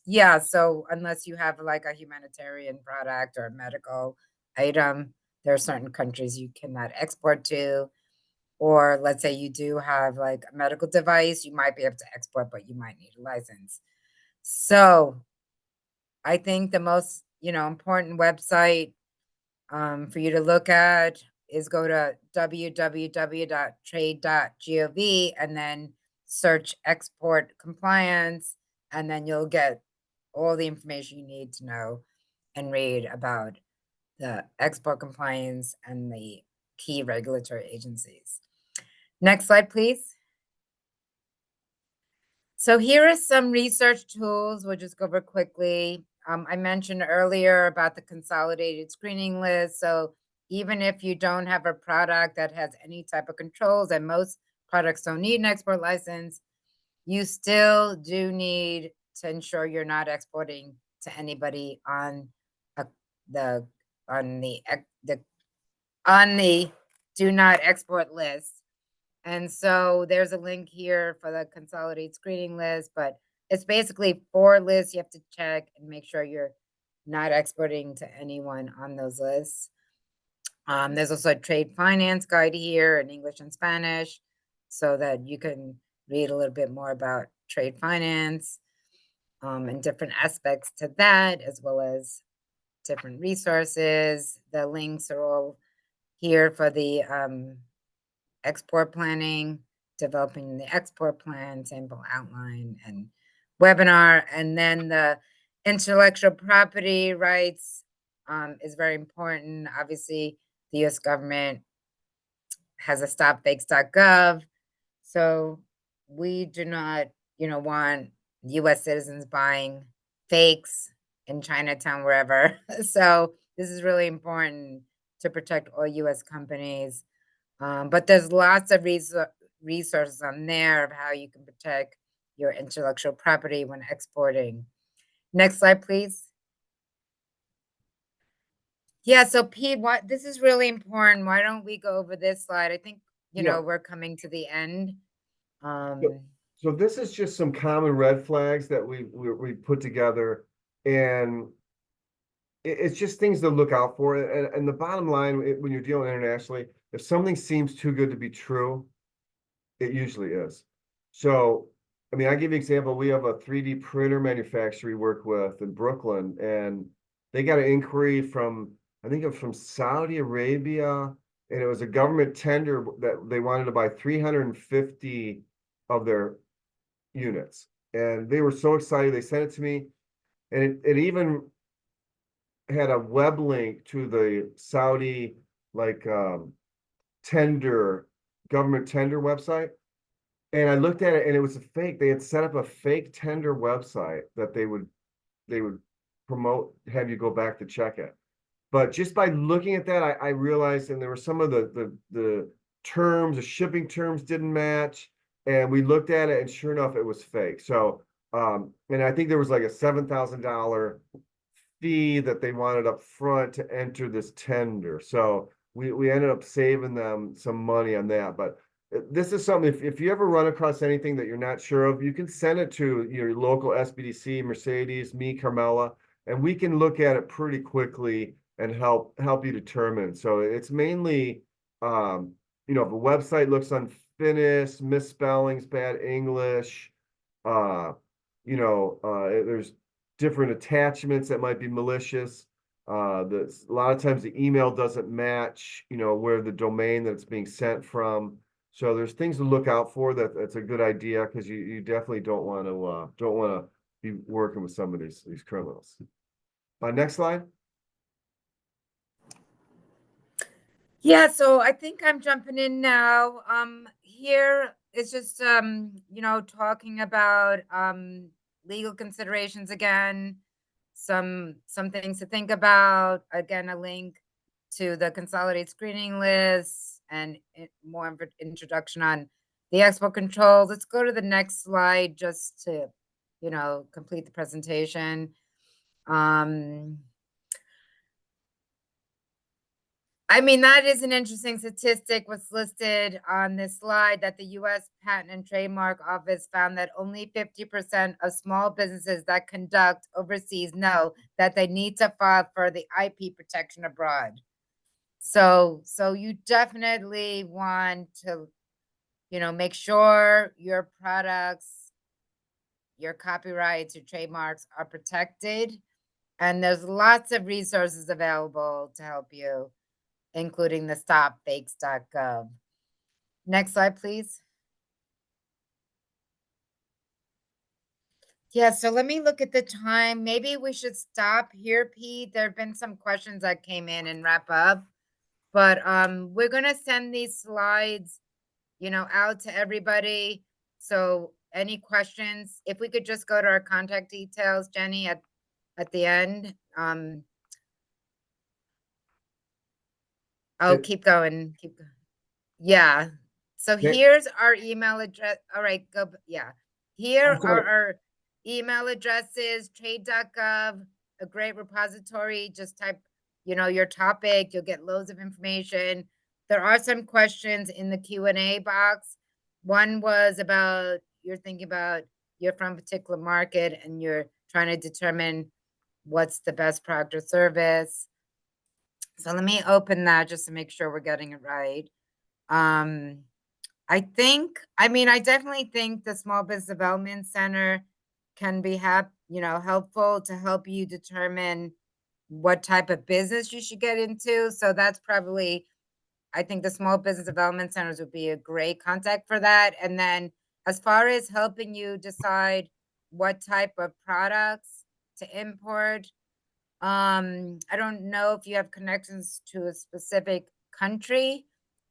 Yeah, so unless you have like a humanitarian product or a medical item, there are certain countries you cannot export to. Or let's say you do have like a medical device, you might be able to export, but you might need a license. So I think the most, you know, important website for you to look at is go to www.trade.gov and then search export compliance, and then you'll get all the information you need to know and read about the export compliance and the key regulatory agencies. Next slide, please. So here are some research tools. We'll just go over quickly. I mentioned earlier about the consolidated screening list. So even if you don't have a product that has any type of controls, and most products don't need an export license, you still do need to ensure you're not exporting to anybody on the do not export list. And so there's a link here for the consolidated screening list, but it's basically 4 lists you have to check and make sure you're not exporting to anyone on those lists. There's also a trade finance guide here in English and Spanish, so that you can read a little bit more about trade finance and different aspects to that, as well as different resources. The links are all here for the export planning, developing the export plan, sample outline, and webinar. And then the intellectual property rights is very important. Obviously, the US government has a stopfakes.gov. So we do not, want US citizens buying fakes in Chinatown, wherever. So this is really important to protect all US companies. But there's lots of resources on there of how you can protect your intellectual property when exporting. Next slide, please. Yeah, so Pete, this is really important. Why don't we go over this slide? I think, Yeah. we're coming to the end. So this is just some common red flags that we put together, and it's just things to look out for. And the bottom line, when you're dealing internationally, if something seems too good to be true, it usually is. So, I mean, I give you an example. We have a 3D printer manufacturer we work with in Brooklyn, and they got an inquiry from, I think it was from Saudi Arabia, and it was a government tender that they wanted to buy 350 of their units. And they were so excited, they sent it to me, and it even had a web link to the Saudi government tender website. And I looked at it and it was a fake. They had set up a fake tender website that they would promote, have you go back to check it. But just by looking at that, I realized, and there were some of the terms, the shipping terms didn't match. And we looked at it and sure enough, it was fake. So, and I think there was like a $7,000 fee that they wanted up front to enter this tender. So we ended up saving them some money on that. But this is something, if you ever run across anything that you're not sure of, you can send it to your local SBDC, Mercedes, me, Carmela, and we can look at it pretty quickly and help you determine. So it's mainly, if a website looks unfinished, misspellings, bad English, there's different attachments that might be malicious. A lot of times the email doesn't match, where the domain that it's being sent from. So there's things to look out for. That's a good idea, because you definitely don't want to be working with some of these criminals. Next slide. Yeah, so I think I'm jumping in now. Here it's just talking about legal considerations again, some things to think about. Again, a link to the consolidated screening list and more introduction on the export controls. Let's go to the next slide just to, complete the presentation. I mean, that is an interesting statistic. What's listed on this slide, that the U.S. Patent and Trademark Office found that only 50% of small businesses that conduct overseas know that they need to file for the IP protection abroad. So you definitely want to, make sure your products, your copyrights, your trademarks are protected. And there's lots of resources available to help you, including the stopfakes.gov. Next slide, please. Yeah, so let me look at the time. Maybe we should stop here, Pete. There have been some questions that came in and wrap up. But we're going to send these slides, out to everybody. So any questions, if we could just go to our contact details, Jenny, at the end. Keep going. Yeah. So Okay. here's our email address. All right, go. Yeah. Here I'm sorry. are our email addresses, trade.gov, a great repository. Just type, your topic. You'll get loads of information. There are some questions in the Q&A box. One was about, you're from a particular market and you're trying to determine what's the best product or service. So let me open that just to make sure we're getting it right. I definitely think the Small Business Development Center can be helpful to help you determine what type of business you should get into. So that's probably, I think the Small Business Development Centers would be a great contact for that. And then as far as helping you decide what type of products to import, I don't know if you have connections to a specific country,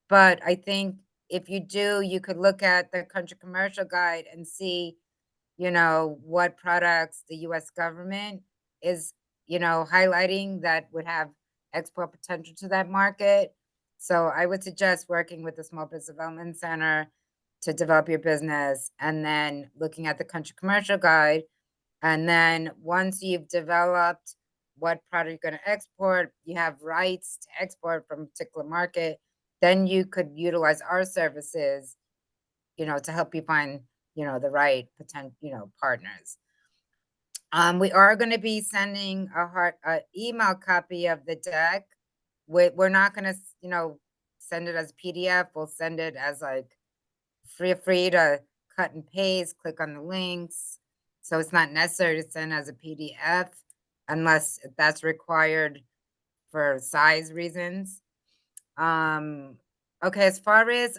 but I think if you do, you could look at the country commercial guide and see, what products the US government is, highlighting that would have export potential to that market. So I would suggest working with the Small Business Development Center to develop your business, and then looking at the country commercial guide. And then once you've developed what product you're going to export, you have rights to export from a particular market, then you could utilize our services, to help you find, the right potential, partners. We are going to be sending a email copy of the deck. We're not going to, send it as PDF. We'll send it as like free to cut and paste, click on the links. So it's not necessary to send as a PDF unless that's required for size reasons. Okay, as far as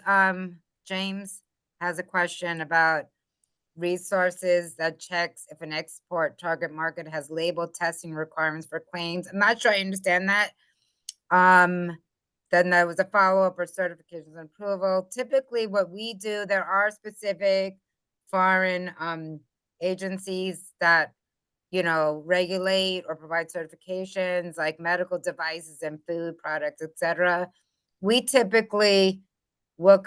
James has a question about resources that checks if an export target market has label testing requirements for claims. I'm not sure I understand that. Then there was a follow-up or certifications and approval. Typically what we do, there are specific foreign agencies that, regulate or provide certifications like medical devices and food products, etc. We typically will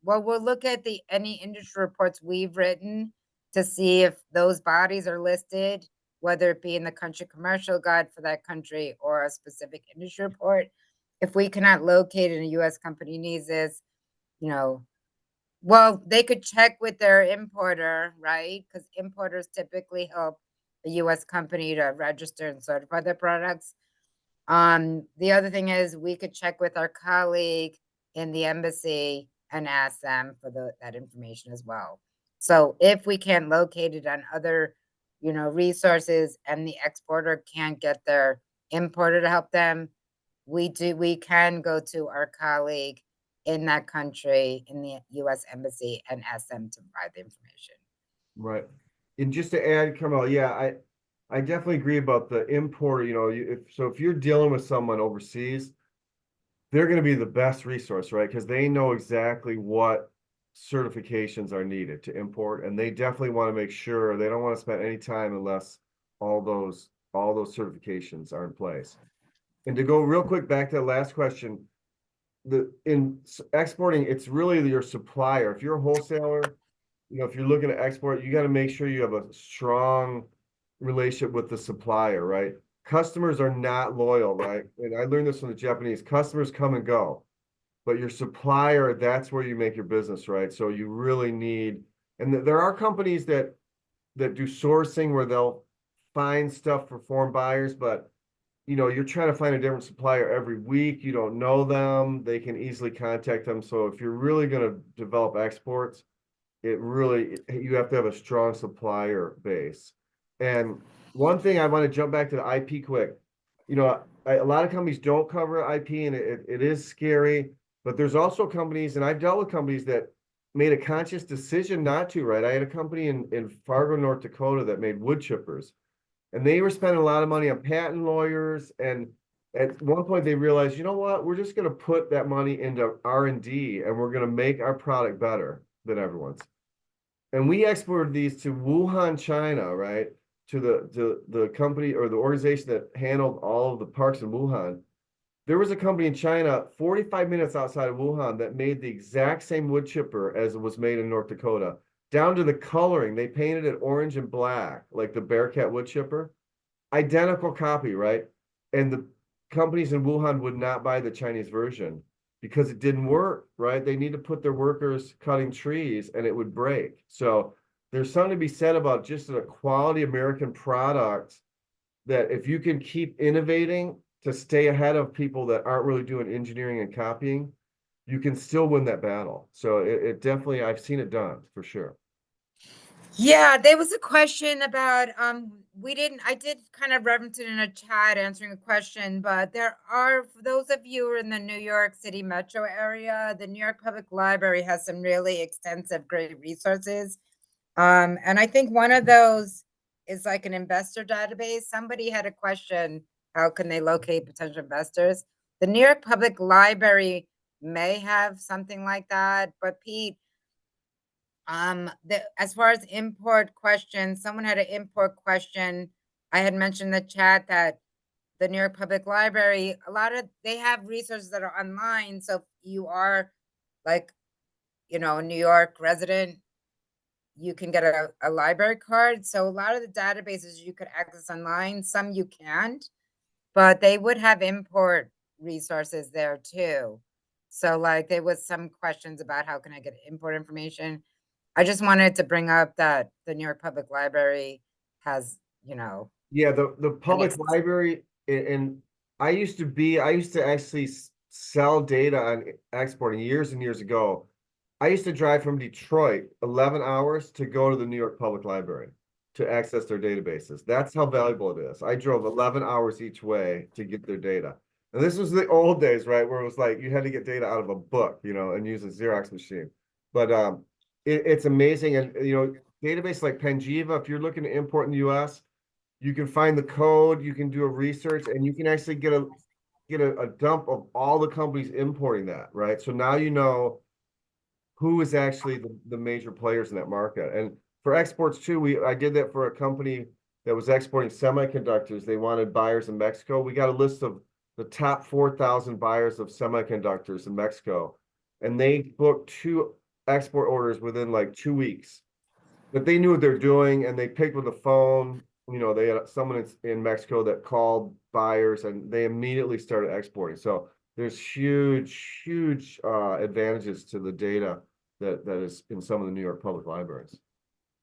we'll look at any industry reports we've written to see if those bodies are listed, whether it be in the country commercial guide for that country or a specific industry report. If we cannot locate it and a US company needs this, well, they could check with their importer, right? Because importers typically help a US company to register and certify their products. The other thing is we could check with our colleague in the embassy and ask them for that information as well. So if we can't locate it on other, resources and the exporter can't get their importer to help them, we can go to our colleague in that country in the US embassy and ask them to provide the information. Right. And just to add, Carmela, yeah, I definitely agree about the importer. If you're dealing with someone overseas, they're going to be the best resource, right? Because they know exactly what certifications are needed to import, and they definitely want to make sure they don't want to spend any time unless all those certifications are in place. And to go real quick back to the last question, in exporting, it's really your supplier. If you're a wholesaler, if you're looking to export, you got to make sure you have a strong relationship with the supplier, right? Customers are not loyal, right? And I learned this from the Japanese. Customers come and go, but your supplier, that's where you make your business, right? So you really need, and there are companies that do sourcing where they'll find stuff for foreign buyers, but you're trying to find a different supplier every week. You don't know them. They can easily contact them. So if you're really going to develop exports, you have to have a strong supplier base. And one thing I want to jump back to the IP quick. A lot of companies don't cover IP, and it is scary, but there's also companies, and I've dealt with companies that made a conscious decision not to, right? I had a company in Fargo, North Dakota that made wood chippers, and they were spending a lot of money on patent lawyers. And at one point they realized, you know what, we're just going to put that money into R&D, and we're going to make our product better than everyone's. And we exported these to Wuhan, China, right? To the company or the organization that handled all of the parks in Wuhan. There was a company in China 45 minutes outside of Wuhan that made the exact same wood chipper as it was made in North Dakota, down to the coloring. They painted it orange and black, like the Bearcat wood chipper. Identical copy, right? And the companies in Wuhan would not buy the Chinese version because it didn't work, right? They need to put their workers cutting trees and it would break. So there's something to be said about just a quality American product that if you can keep innovating to stay ahead of people that aren't really doing engineering and copying, you can still win that battle. So it definitely, I've seen it done for sure. Yeah, there was a question about I did kind of reference it in a chat answering a question, but there are, for those of you who are in the New York City metro area, the New York Public Library has some really extensive great resources. And I think one of those is like an investor database. Somebody had a question, how can they locate potential investors? The New York Public Library may have something like that, but Pete, as far as import questions, someone had an import question. I had mentioned in the chat that the New York Public Library, they have resources that are online. So if you are like, a New York resident, you can get a library card. So a lot of the databases you could access online, some you can't, but they would have import resources there too. So like there was some questions about how can I get import information. I just wanted to bring up that the New York Public Library has, Yeah, the public guess- library, and I used to actually sell data on exporting years and years ago. I used to drive from Detroit 11 hours to go to the New York Public Library to access their databases. That's how valuable it is. I drove 11 hours each way to get their data. And this was the old days, right? Where it was like you had to get data out of a book, and use a Xerox machine. But it's amazing. And, database like Panjiva, if you're looking to import in the US, you can find the code, you can do a research, and you can actually get a dump of all the companies importing that, right? So now you know who is actually the major players in that market. And for exports too, I did that for a company that was exporting semiconductors. They wanted buyers in Mexico. We got a list of the top 4,000 buyers of semiconductors in Mexico, and they booked 2 export orders within like 2 weeks. But they knew what they're doing, and they picked with the phone. They had someone in Mexico that called buyers, and they immediately started exporting. So there's huge advantages to the data that is in some of the New York public libraries.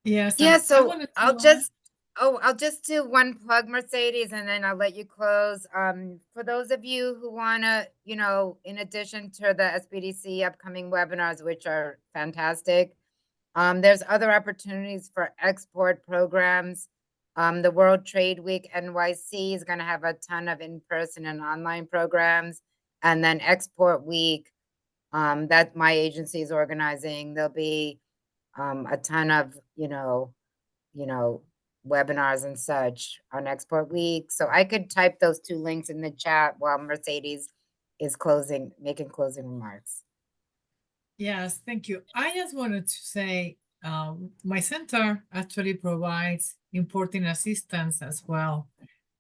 Yes. Yeah, and I so wanted to I'll add- just do one plug, Mercedes, and then I'll let you close. For those of you who wanna, in addition to the SBDC upcoming webinars, which are fantastic, there's other opportunities for export programs. The World Trade Week NYC is gonna have a ton of in-person and online programs. And then Export Week, that my agency is organizing, there'll be a ton of, webinars and such on Export Week. So I could type those 2 links in the chat while Mercedes is making closing remarks. Yes, thank you. I just wanted to say my center actually provides importing assistance as well.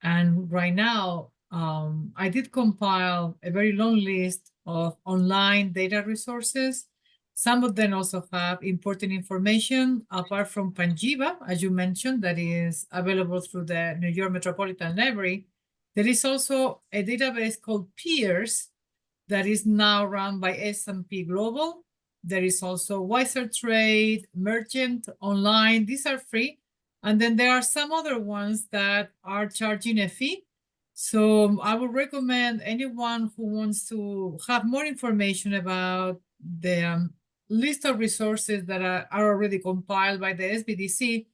And right now, I did compile a very long list of online data resources. Some of them also have important information apart from Panjiva, as you mentioned, that is available through the New York Metropolitan Library. There is also a database called Peers that is now run by S&P Global. There is also Wiser Trade, Merchant Online. These are free. And then there are some other ones that are charging a fee. So I would recommend anyone who wants to have more information about the list of resources that are already compiled by the SBDC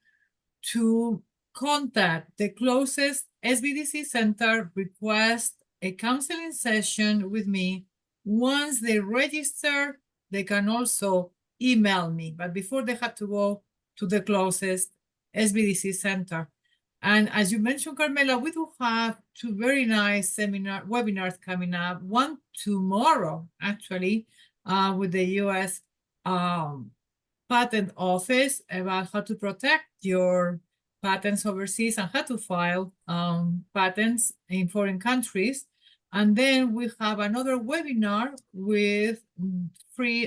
to contact the closest SBDC center, request a counseling session with me. Once they register, they can also email me, but before they have to go to the closest SBDC center. And as you mentioned, Carmela, we do have 2 very nice webinars coming up. One tomorrow, actually, with the U.S. Patent Office about how to protect your patents overseas and how to file patents in foreign countries. And then we have another webinar with Food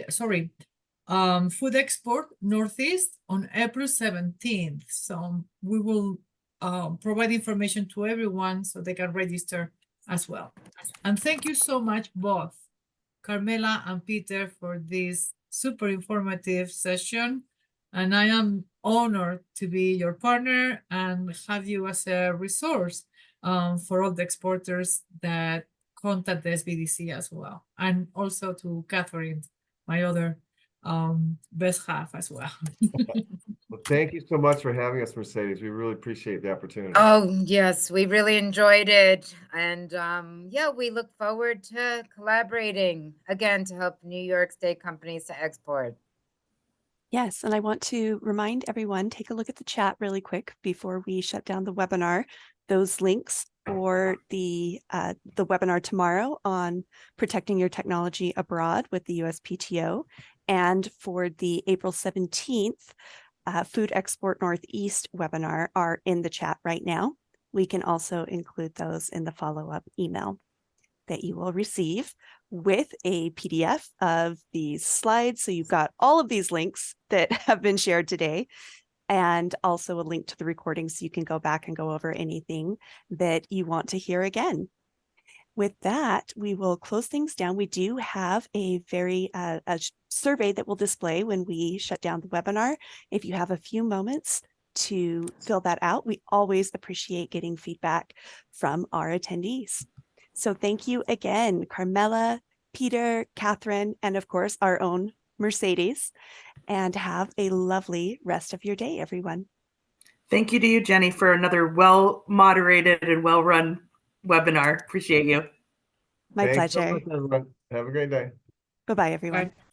Export Northeast on April 17th. So we will provide information to everyone so they can register as well. And thank you so much, both Carmela and Peter, for this super informative session. And I am honored to be your partner and have you as a resource. for all the exporters that contact the SBDC as well. And also to Catherine, my other best half as well. Well, thank you so much for having us, Mercedes. We really appreciate the opportunity. Oh, yes, we really enjoyed it. And yeah, we look forward to collaborating again to help New York State companies to export. Yes, and I want to remind everyone, take a look at the chat really quick before we shut down the webinar. Those links for the webinar tomorrow on protecting your technology abroad with the USPTO, and for the April 17th Food Export Northeast webinar are in the chat right now. We can also include those in the follow-up email that you will receive with a PDF of these slides. So you've got all of these links that have been shared today, and also a link to the recording so you can go back and go over anything that you want to hear again. With that, we will close things down. We do have a survey that will display when we shut down the webinar. If you have a few moments to fill that out, we always appreciate getting feedback from our attendees. So thank you again, Carmela, Peter, Catherine, and of course, our own Mercedes, and have a lovely rest of your day, everyone. Thank you to you, Jenny, for another well-moderated and well-run webinar. Appreciate you. My Thanks so pleasure. much, everyone. Have a great day. Bye-bye, everyone. Bye.